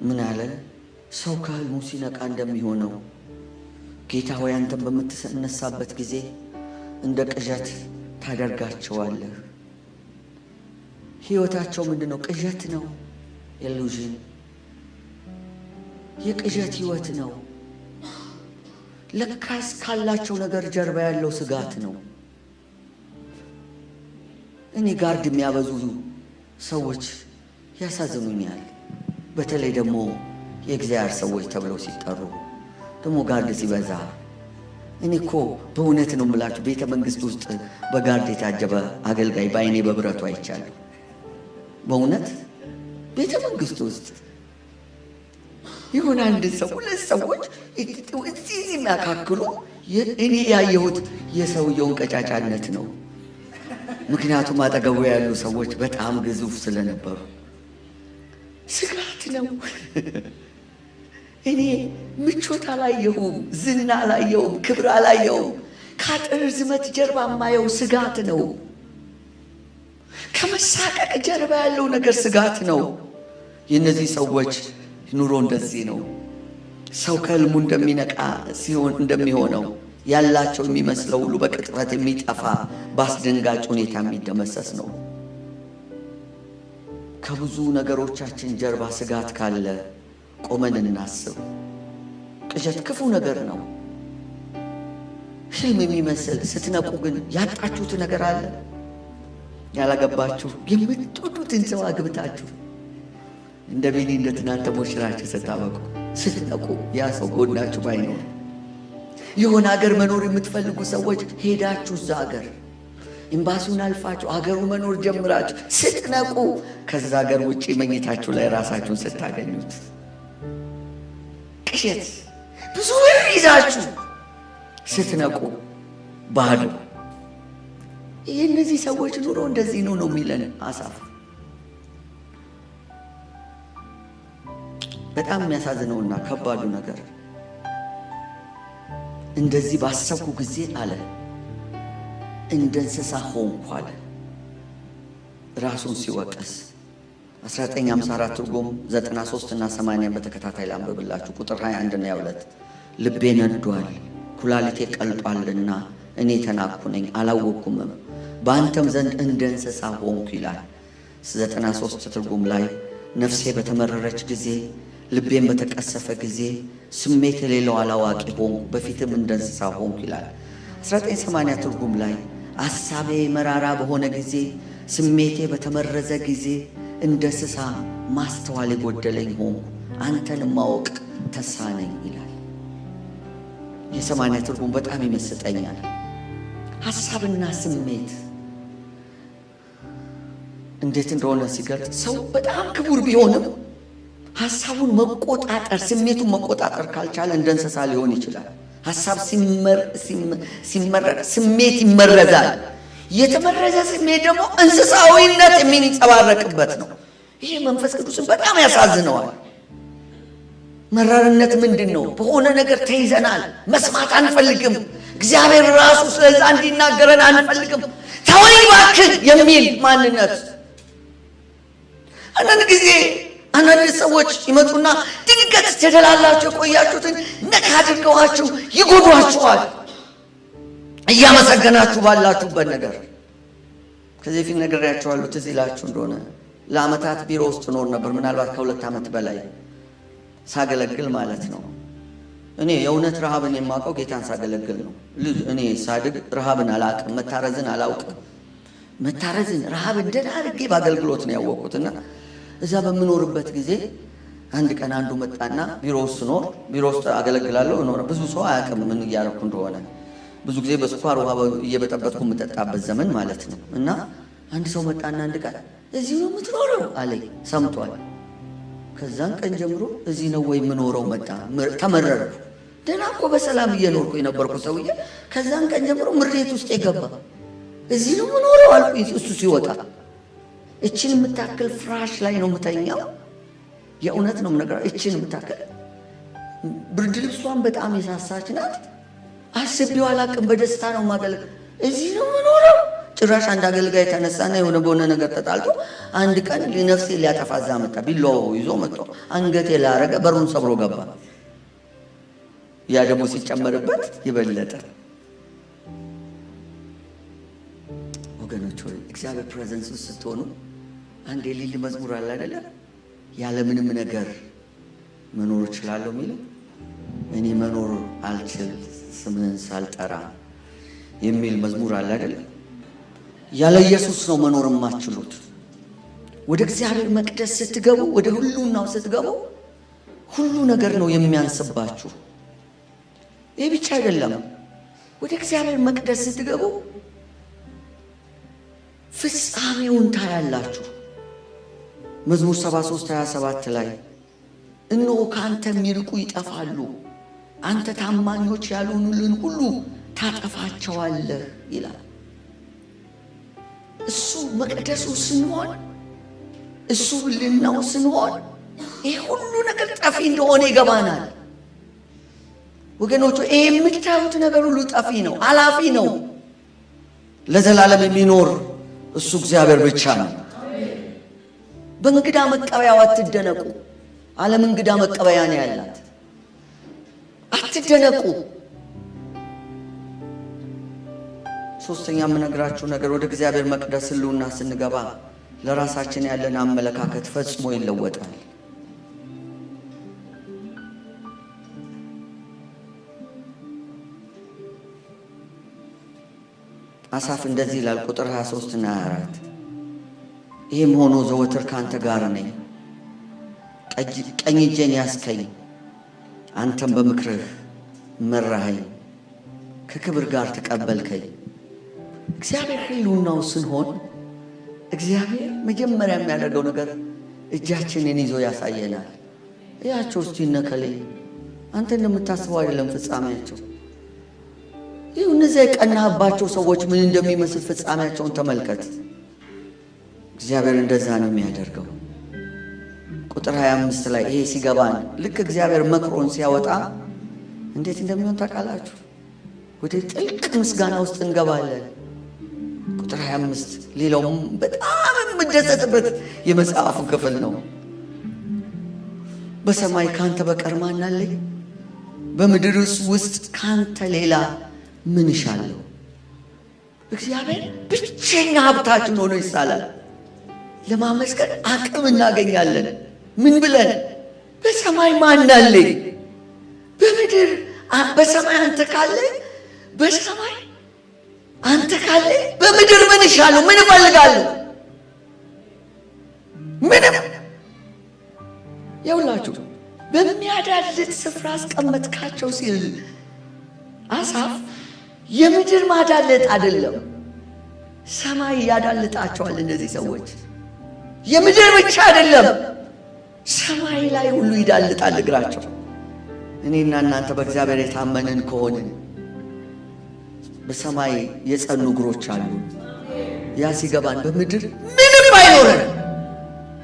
ምን አለ? ሰው ከህልሙ ሲነቃ እንደሚሆነው ጌታ ሆይ አንተን በምትነሳበት ጊዜ እንደ ቅዠት ታደርጋቸዋለህ። ህይወታቸው ምንድነው? ቅዠት ነው። ኢሉዥን፣ የቅዠት ህይወት ነው። ለካስ ካላቸው ነገር ጀርባ ያለው ስጋት ነው። እኔ ጋርድ የሚያበዙ ሰዎች ያሳዝኑኛል። በተለይ ደግሞ የእግዚአብሔር ሰዎች ተብለው ሲጠሩ ደግሞ ጋርድ ሲበዛ፣ እኔ እኮ በእውነት ነው የምላችሁ ቤተ መንግስት ውስጥ በጋርድ የታጀበ አገልጋይ በአይኔ በብረቱ አይቻለሁ። በእውነት ቤተ መንግስት ውስጥ ይሁን አንድ ሰው ሁለት ሰዎች እዚህ የሚያካክሉ፣ እኔ ያየሁት የሰውየውን ቀጫጫነት ነው። ምክንያቱም አጠገቡ ያሉ ሰዎች በጣም ግዙፍ ስለነበሩ ስጋት ነው። እኔ ምቾት አላየሁም፣ ዝና አላየሁም፣ ክብር አላየሁም። ከአጥር ርዝመት ጀርባ ማየው ስጋት ነው። ከመሳቀቅ ጀርባ ያለው ነገር ስጋት ነው። የእነዚህ ሰዎች ኑሮ እንደዚህ ነው። ሰው ከህልሙ እንደሚነቃ ሲሆን እንደሚሆነው ያላቸው የሚመስለው ሁሉ በቅጥፈት የሚጠፋ በአስደንጋጭ ሁኔታ የሚደመሰስ ነው። ከብዙ ነገሮቻችን ጀርባ ስጋት ካለ ቆመን እናስብ። ቅዠት ክፉ ነገር ነው። ህልም የሚመስል ስትነቁ ግን ያጣችሁት ነገር አለ። ያላገባችሁ የምትወዱትን ሰው አግብታችሁ እንደ ቤኒ እንደ ትናንተ ሞሽራችሁ ስታበቁ ስትነቁ ያ ሰው ጎናችሁ ባይኖር፣ የሆነ ሀገር መኖር የምትፈልጉ ሰዎች ሄዳችሁ እዛ ሀገር ኤምባሲውን አልፋችሁ ሀገሩ መኖር ጀምራችሁ ስትነቁ ከዛ ሀገር ውጪ መኝታችሁ ላይ ራሳችሁን ስታገኙት፣ ቅዠት ብዙ ይዛችሁ ስትነቁ ባዶ። የእነዚህ ሰዎች ኑሮ እንደዚህ ነው የሚለን አሳፍ። በጣም የሚያሳዝነውና ከባዱ ነገር እንደዚህ ባሰብኩ ጊዜ አለ እንደ እንስሳ ሆንኩ አለ ራሱን ሲወቀስ። 1954 ትርጉም 93 እና 80 በተከታታይ ላንብብላችሁ። ቁጥር 21 እና 22 ልቤ ነዷል፣ ኩላሊቴ ቀልጧልና እኔ ተናቅኩ ነኝ አላወቅኩምም፣ በአንተም ዘንድ እንደ እንስሳ ሆንኩ ይላል። 93 ትርጉም ላይ ነፍሴ በተመረረች ጊዜ ልቤን በተቀሰፈ ጊዜ ስሜት የሌለው አላዋቂ ሆንኩ፣ በፊትም እንደ እንስሳ ሆንኩ ይላል። 1980 ትርጉም ላይ አሳቤ መራራ በሆነ ጊዜ ስሜቴ በተመረዘ ጊዜ እንደ እንስሳ ማስተዋል የጎደለኝ ሆንኩ፣ አንተን ማወቅ ተሳነኝ ይላል። የ80 ትርጉም በጣም ይመስጠኛል። ሐሳብና ስሜት እንዴት እንደሆነ ሲገልጽ ሰው በጣም ክቡር ቢሆንም ሐሳቡን መቆጣጠር ስሜቱን መቆጣጠር ካልቻለ እንደ እንስሳ ሊሆን ይችላል። ሐሳብ ሲመረር ስሜት ይመረዛል። የተመረዘ ስሜት ደግሞ እንስሳዊነት የሚንጸባረቅበት ነው። ይሄ መንፈስ ቅዱስን በጣም ያሳዝነዋል። መራርነት ምንድን ነው? በሆነ ነገር ተይዘናል። መስማት አንፈልግም። እግዚአብሔር ራሱ ስለዛ እንዲናገረን አንፈልግም። ተወኝ እባክህ የሚል ማንነት። አንዳንድ ጊዜ አንዳንድ ሰዎች ይመጡና ድንገት ተደላላችሁ የቆያችሁትን ነካ አድርገዋችሁ ይጎዷችኋል፣ እያመሰገናችሁ ባላችሁበት ነገር። ከዚህ ፊት ነግሬያችኋለሁ፣ ትዝ ይላችሁ እንደሆነ ለዓመታት ቢሮ ውስጥ ኖር ነበር። ምናልባት ከ2 ዓመት በላይ ሳገለግል ማለት ነው። እኔ የእውነት ረሃብን የማውቀው ጌታን ሳገለግል ነው። እኔ ሳድግ ረሃብን አላውቅም፣ መታረዝን አላውቅም። መታረዝን ረሃብን ደህና አድርጌ በአገልግሎት ነው ያወቅኩትና እዛ በምኖርበት ጊዜ አንድ ቀን አንዱ መጣና ቢሮ ውስጥ አገለግላለሁ። ብዙ ሰው አያውቅም ምን እያደረኩ እንደሆነ። ብዙ ጊዜ በስኳር ውሃ እየበጠበጥኩ የምጠጣበት ዘመን ማለት ነው። እና አንድ ሰው መጣና አንድ ቀን እዚህ ነው የምትኖረው አለኝ። ሰምቷል። ከዛን ቀን ጀምሮ እዚህ ነው ወይ የምኖረው መጣ። ተመረርኩ። ደህና እኮ በሰላም እየኖርኩ የነበርኩ ሰውዬ ከዛን ቀን ጀምሮ ምሬት ውስጥ የገባ እዚህ ነው የምኖረው አልኩኝ። እሱ ሲወጣ እችን የምታክል ፍራሽ ላይ ነው የምተኛው። የእውነት ነው የምነግርህ። እችን የምታክል ብርድ ልብሷን በጣም የሳሳች ናት። አስቤው አላቅም። በደስታ ነው ማገልገል። እዚህ ነው የምኖረው። ጭራሽ አንድ አገልጋይ ተነሳና የሆነ በሆነ ነገር ተጣልቶ አንድ ቀን ነፍሴ ሊያጠፋ እዛ መጣ። ቢላው ይዞ መጥቶ አንገቴ ላረገ በሩን ሰብሮ ገባ። ያ ደግሞ ሲጨመርበት ይበለጠ። ወገኖች ሆይ እግዚአብሔር ፕሬዘንስ ውስጥ ስትሆኑ አንድ የሊል መዝሙር አለ አይደለ? ያለ ምንም ነገር መኖር እችላለሁ የሚለው እኔ መኖር አልችል ስምህን ሳልጠራ የሚል መዝሙር አለ አይደለ? ያለ ኢየሱስ ነው መኖር የማትችሉት። ወደ እግዚአብሔር መቅደስ ስትገቡ፣ ወደ ሁሉናው ስትገቡ ሁሉ ነገር ነው የሚያንስባችሁ። ይህ ብቻ አይደለም። ወደ እግዚአብሔር መቅደስ ስትገቡ ፍጻሜውን ታያላችሁ። መዝሙር 73:27 ላይ እነሆ ከአንተ የሚርቁ ይጠፋሉ፣ አንተ ታማኞች ያልሆኑልን ሁሉ ታጠፋቸዋለህ ይላል። እሱ መቅደሱ ስንሆን፣ እሱ ህልናው ስንሆን ይህ ሁሉ ነገር ጠፊ እንደሆነ ይገባናል። ወገኖቹ ይህ የምታዩት ነገር ሁሉ ጠፊ ነው፣ አላፊ ነው። ለዘላለም የሚኖር እሱ እግዚአብሔር ብቻ ነው። በእንግዳ መቀበያው አትደነቁ። ዓለም እንግዳ መቀበያ ነው ያላት። አትደነቁ። ሶስተኛ የምነግራችሁ ነገር ወደ እግዚአብሔር መቅደስ ህልውና ስንገባ ለራሳችን ያለን አመለካከት ፈጽሞ ይለወጣል። አሳፍ እንደዚህ ይላል ቁጥር 23 እና 24 ይህም ሆኖ ዘወትር ካንተ ጋር ነኝ፣ ቀኝ እጄን ያስከኝ፣ አንተም በምክርህ መራኸኝ፣ ከክብር ጋር ተቀበልከኝ። እግዚአብሔር ህልውናው ስንሆን እግዚአብሔር መጀመሪያ የሚያደርገው ነገር እጃችንን ይዞ ያሳየናል። እያቸው እስቲ ነከሌ አንተ እንደምታስበው አይደለም ፍጻሜያቸው። ይህ እነዚያ የቀናባቸው ሰዎች ምን እንደሚመስል ፍጻሜያቸውን ተመልከት። እግዚአብሔር እንደዛ ነው የሚያደርገው። ቁጥር 25 ላይ ይሄ ሲገባን ልክ እግዚአብሔር መክሮን ሲያወጣ እንዴት እንደሚሆን ታውቃላችሁ? ወደ ጥልቅ ምስጋና ውስጥ እንገባለን። ቁጥር 25 ሌላውም በጣም የምደሰትበት የመጽሐፉ ክፍል ነው። በሰማይ ካንተ በቀር ማን አለኝ? በምድርስ ውስጥ ካንተ ሌላ ምን እሻለሁ? እግዚአብሔር ብቸኛ ሀብታችን ሆኖ ይሳላል። ለማመስገን አቅም እናገኛለን። ምን ብለን? በሰማይ ማን አለኝ? በምድር በሰማይ አንተ ካለ፣ በሰማይ አንተ ካለ፣ በምድር ምን እሻለሁ? ምን እፈልጋለሁ? ምንም። ይኸውላችሁ በሚያዳልጥ ስፍራ አስቀመጥካቸው ሲል አሳፍ የምድር ማዳለጥ አይደለም፣ ሰማይ ያዳልጣቸዋል። እነዚህ ሰዎች የምድር ብቻ አይደለም፣ ሰማይ ላይ ሁሉ ይዳልጣል እግራቸው። እኔና እናንተ በእግዚአብሔር የታመንን ከሆንን በሰማይ የጸኑ እግሮች አሉ። ያ ሲገባን በምድር ምንም አይኖረን።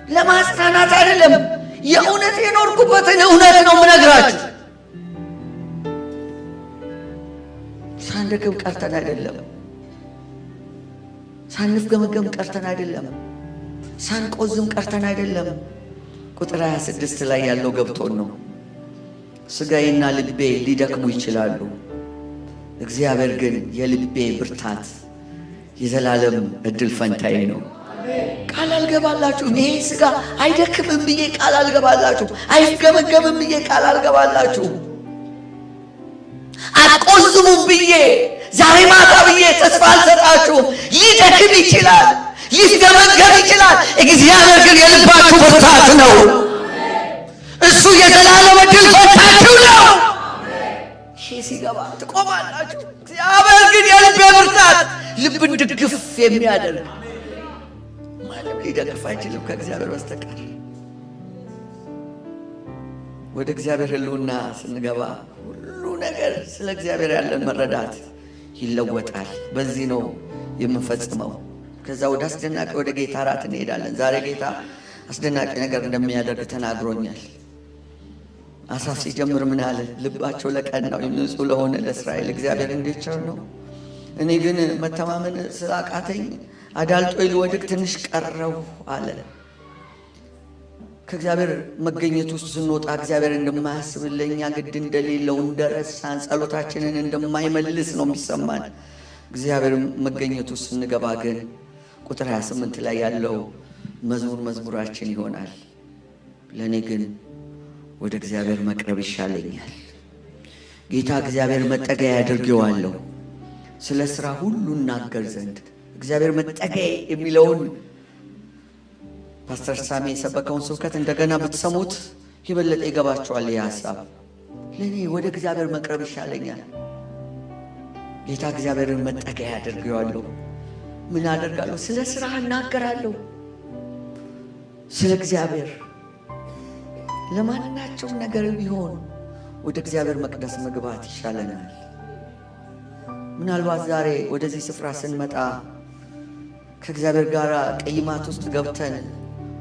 ለማጽናናት አይደለም፣ የእውነት የኖርኩበትን እውነት ነው የምነግራችሁ። ሳንደክም ቀርተን አይደለም፣ ሳንፍገመገም ቀርተን አይደለም፣ ሳንቆዝም ቀርተን አይደለም። ቁጥር 26 ላይ ያለው ገብቶን ነው። ሥጋዬና ልቤ ሊደክሙ ይችላሉ፣ እግዚአብሔር ግን የልቤ ብርታት የዘላለም እድል ፈንታዬ ነው። ቃል አልገባላችሁም። ይሄ ሥጋ አይደክምም ብዬ ቃል አልገባላችሁም። አይፍገመገምም ብዬ ቃል አልገባላችሁም። አትቆዝሙም ብዬ ዛሬ ማታ ብዬ ተስፋ አልሰጣችሁም። ሊደክም ይችላል፣ ሊስገመገም ይችላል። እግዚአብሔር ግን የልባችሁ ብርታት ነው። እሱ የዘላለም ዕድል ፈንታችሁ ነው። ይሄ ሲገባ ትቆማላችሁ። እግዚአብሔር ግን የልብ ብርታት፣ ልብን ድግፍ የሚያደርግ ማንም ሊደግፍ አይችልም ከእግዚአብሔር በስተቀር። ወደ እግዚአብሔር ሕልውና ስንገባ ሁሉ ነገር ስለ እግዚአብሔር ያለን መረዳት ይለወጣል። በዚህ ነው የምንፈጽመው። ከዛ ወደ አስደናቂ ወደ ጌታ እራት እንሄዳለን። ዛሬ ጌታ አስደናቂ ነገር እንደሚያደርግ ተናግሮኛል። አሳፍ ሲጀምር ምን አለ? ልባቸው ለቀናው ንጹሕ ለሆነ ለእስራኤል እግዚአብሔር እንዴት ቸር ነው። እኔ ግን መተማመን ስላቃተኝ አዳልጦ ልወድቅ ትንሽ ቀረው አለ። ከእግዚአብሔር መገኘት ውስጥ ስንወጣ እግዚአብሔር እንደማያስብልን እኛ ግድ እንደሌለው እንደረሳን ጸሎታችንን እንደማይመልስ ነው የሚሰማን። እግዚአብሔር መገኘት ውስጥ ስንገባ ግን ቁጥር 28 ላይ ያለው መዝሙራችን ይሆናል። ለእኔ ግን ወደ እግዚአብሔር መቅረብ ይሻለኛል። ጌታ እግዚአብሔር መጠጊያ ያድርጌዋለሁ ስለ ሥራ ሁሉ እናገር ዘንድ። እግዚአብሔር መጠጊያ የሚለውን ፓስተር ሳሚ የሰበከውን ስብከት እንደገና ብትሰሙት የበለጠ ይገባቸዋል። ይህ ሐሳብ ለእኔ ወደ እግዚአብሔር መቅረብ ይሻለኛል። ጌታ እግዚአብሔርን መጠጊያ ያድርጌዋለሁ። ምን አደርጋለሁ? ስለ ሥራ እናገራለሁ። ስለ እግዚአብሔር ለማናቸውም ነገር ቢሆን ወደ እግዚአብሔር መቅደስ መግባት ይሻለናል። ምናልባት ዛሬ ወደዚህ ስፍራ ስንመጣ ከእግዚአብሔር ጋር ቀይማት ውስጥ ገብተን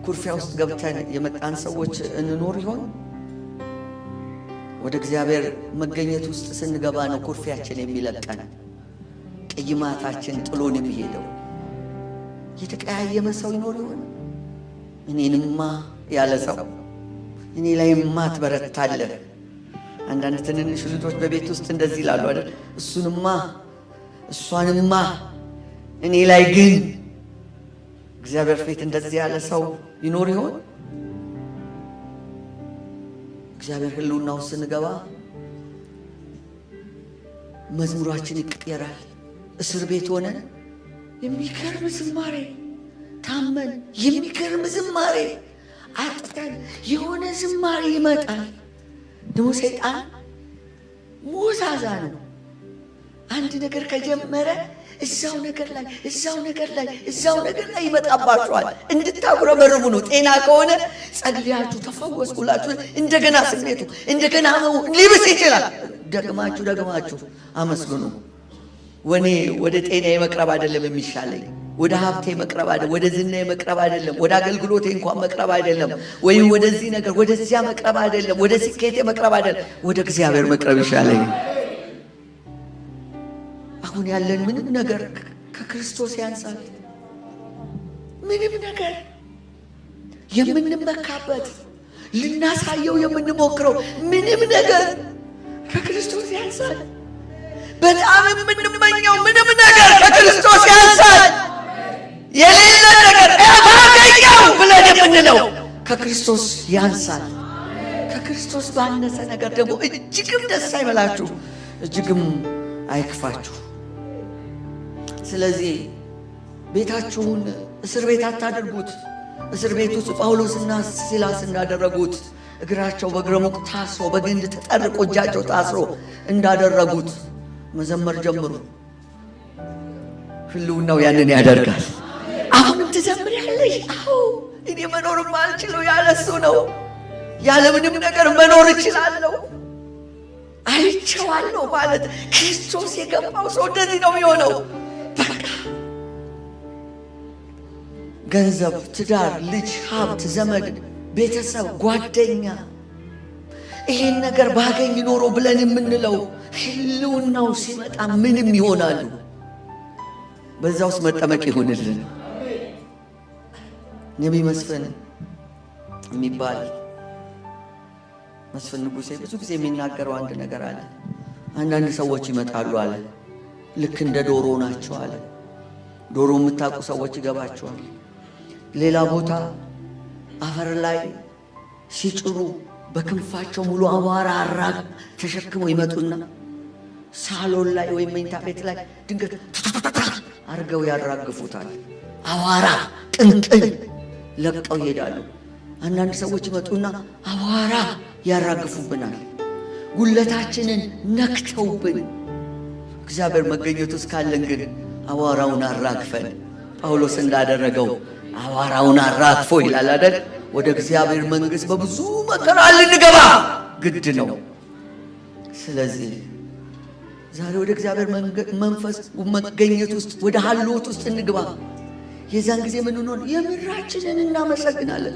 ኩርፊያ ውስጥ ገብተን የመጣን ሰዎች እንኖር ይሆን? ወደ እግዚአብሔር መገኘት ውስጥ ስንገባ ነው ኩርፊያችን የሚለቀን፣ ቀይማታችን ጥሎን የሚሄደው። የተቀያየመ ሰው ይኖር ይሆን? እኔንማ ያለ ሰው እኔ ላይማ ትበረታለህ። አንዳንድ ትንንሽ ልጆች በቤት ውስጥ እንደዚህ ይላሉ አይደል? እሱንማ እሷንማ እኔ ላይ ግን እግዚአብሔር ፊት እንደዚህ ያለ ሰው ይኖር ይሆን? እግዚአብሔር ሕልውናው ስንገባ መዝሙራችን ይቀየራል። እስር ቤት ሆነን የሚገርም ዝማሬ ታመን የሚገርም ዝማሬ አጥተን የሆነ ዝማሬ ይመጣል። ደግሞ ሰይጣን ሞዛዛ ነው። አንድ ነገር ከጀመረ እዛው ነገር ላይ ይመጣባችኋል። እንድታጉረመርሙ ነው። ጤና ከሆነ ጸልያችሁ ተፈወስኩላችሁ፣ እንደገና ስሜቱ እንደገና ሊብስ ይችላል። ደግማችሁ አመስግኑ። ወኔ ወደ ጤና መቅረብ አይደለም የሚሻለኝ፣ ወደ ሀብቴ መቅረብ አይደለም፣ ወደ ዝና መቅረብ አይደለም፣ ወደ አገልግሎቴ እንኳን መቅረብ አይደለም፣ ወይም ወደዚህ ነገር ወደዚያ መቅረብ አይደለም፣ ወደ ስኬቴ መቅረብ አይደለም፣ ወደ እግዚአብሔር መቅረብ ይሻለኝ። አሁን ያለን ምንም ነገር ከክርስቶስ ያንሳል። ምንም ነገር የምንመካበት ልናሳየው የምንሞክረው ምንም ነገር ከክርስቶስ ያንሳል። በጣም የምንመኘው ምንም ነገር ከክርስቶስ ያንሳል። የሌለ ነገር ባገኘው ብለን የምንለው ከክርስቶስ ያንሳል። ከክርስቶስ ባነሰ ነገር ደግሞ እጅግም ደስ አይበላችሁ፣ እጅግም አይክፋችሁ። ስለዚህ ቤታችሁን እስር ቤት አታድርጉት። እስር ቤት ውስጥ ጳውሎስና ሲላስ እንዳደረጉት እግራቸው በእግረ ሙቅ ታስሮ በግንድ ተጠርቆ እጃቸው ታስሮ እንዳደረጉት መዘመር ጀምሩ። ሕልውናው ያንን ያደርጋል። አሁንም ትዘምሪያለሽ? አዎ፣ እኔ መኖር ማልችለው ያለሱ ነው። ያለምንም ነገር መኖር እችላለሁ፣ አይቼዋለሁ ማለት ክርስቶስ የገባው ሰው እንደዚህ ነው የሚሆነው። በቃ ገንዘብ፣ ትዳር፣ ልጅ፣ ሀብት፣ ዘመድ፣ ቤተሰብ፣ ጓደኛ ይሄን ነገር ባገኝ ኖሮ ብለን የምንለው ሕልውናው ሲመጣ ምንም ይሆናሉ። በዛ ውስጥ መጠመቅ ይሆንልን። ነቢይ መስፍን የሚባል መስፍን ንጉሴ ብዙ ጊዜ የሚናገረው አንድ ነገር አለ። አንዳንድ ሰዎች ይመጣሉ አለ፣ ልክ እንደ ዶሮ ናቸው አለ። ዶሮ የምታውቁ ሰዎች ይገባቸዋል። ሌላ ቦታ አፈር ላይ ሲጭሩ በክንፋቸው ሙሉ አቧራ አራግ ተሸክመው ይመጡና ሳሎን ላይ ወይም መኝታ ቤት ላይ ድንገት አርገው ያራግፉታል። አዋራ ቅንቅን ለቀው ይሄዳሉ። አንዳንድ ሰዎች ይመጡና አዋራ ያራግፉብናል። ጉለታችንን ነክተውብን እግዚአብሔር መገኘቱ እስካለን ግን አዋራውን አራግፈን ጳውሎስ እንዳደረገው አዋራውን አራግፎ ይላል አይደል? ወደ እግዚአብሔር መንግሥት በብዙ መከራ ልንገባ ግድ ነው። ስለዚህ ዛሬ ወደ እግዚአብሔር መንፈስ መገኘት ውስጥ ወደ ሀልዎት ውስጥ እንግባ። የዛን ጊዜ ምን ሆኖ የምራችንን እናመሰግናለን።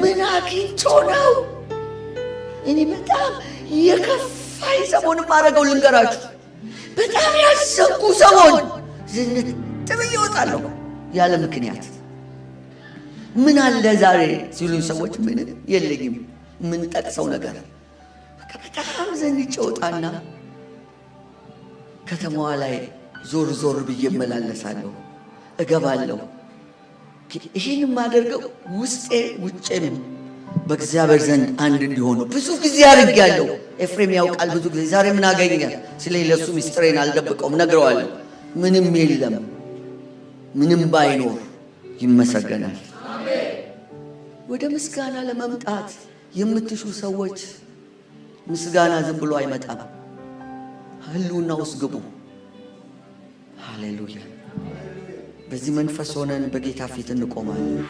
ምን አግኝቶ ነው? እኔ በጣም የከፋይ ሰሞን ማረገው ልንገራችሁ። በጣም ያዘንኩ ሰሞን ዝንት ጥብዬ እወጣለሁ ያለ ምክንያት። ምን አለ ዛሬ ሲሉኝ ሰዎች ምንም የለኝም ምን ጠቅሰው ነገር። በጣም ዘንጬ እወጣና ከተማዋ ላይ ዞር ዞር ብዬ እመላለሳለሁ፣ እገባለሁ። ይህን የማደርገው ውስጤ ውጬም በእግዚአብሔር ዘንድ አንድ እንዲሆኑ ብዙ ጊዜ አድርጌያለሁ። ኤፍሬም ያውቃል። ብዙ ጊዜ ዛሬ ምን አገኘ ሲለኝ ለሱ ሚስጥሬን አልደብቀውም፣ ነግረዋለሁ። ምንም የለም፣ ምንም ባይኖር ይመሰገናል። ወደ ምስጋና ለመምጣት የምትሹ ሰዎች ምስጋና ዝም ብሎ አይመጣም። ህልውና ውስጥ ግቡ። ሃሌሉያ። በዚህ መንፈስ ሆነን በጌታ ፊት እንቆማለን።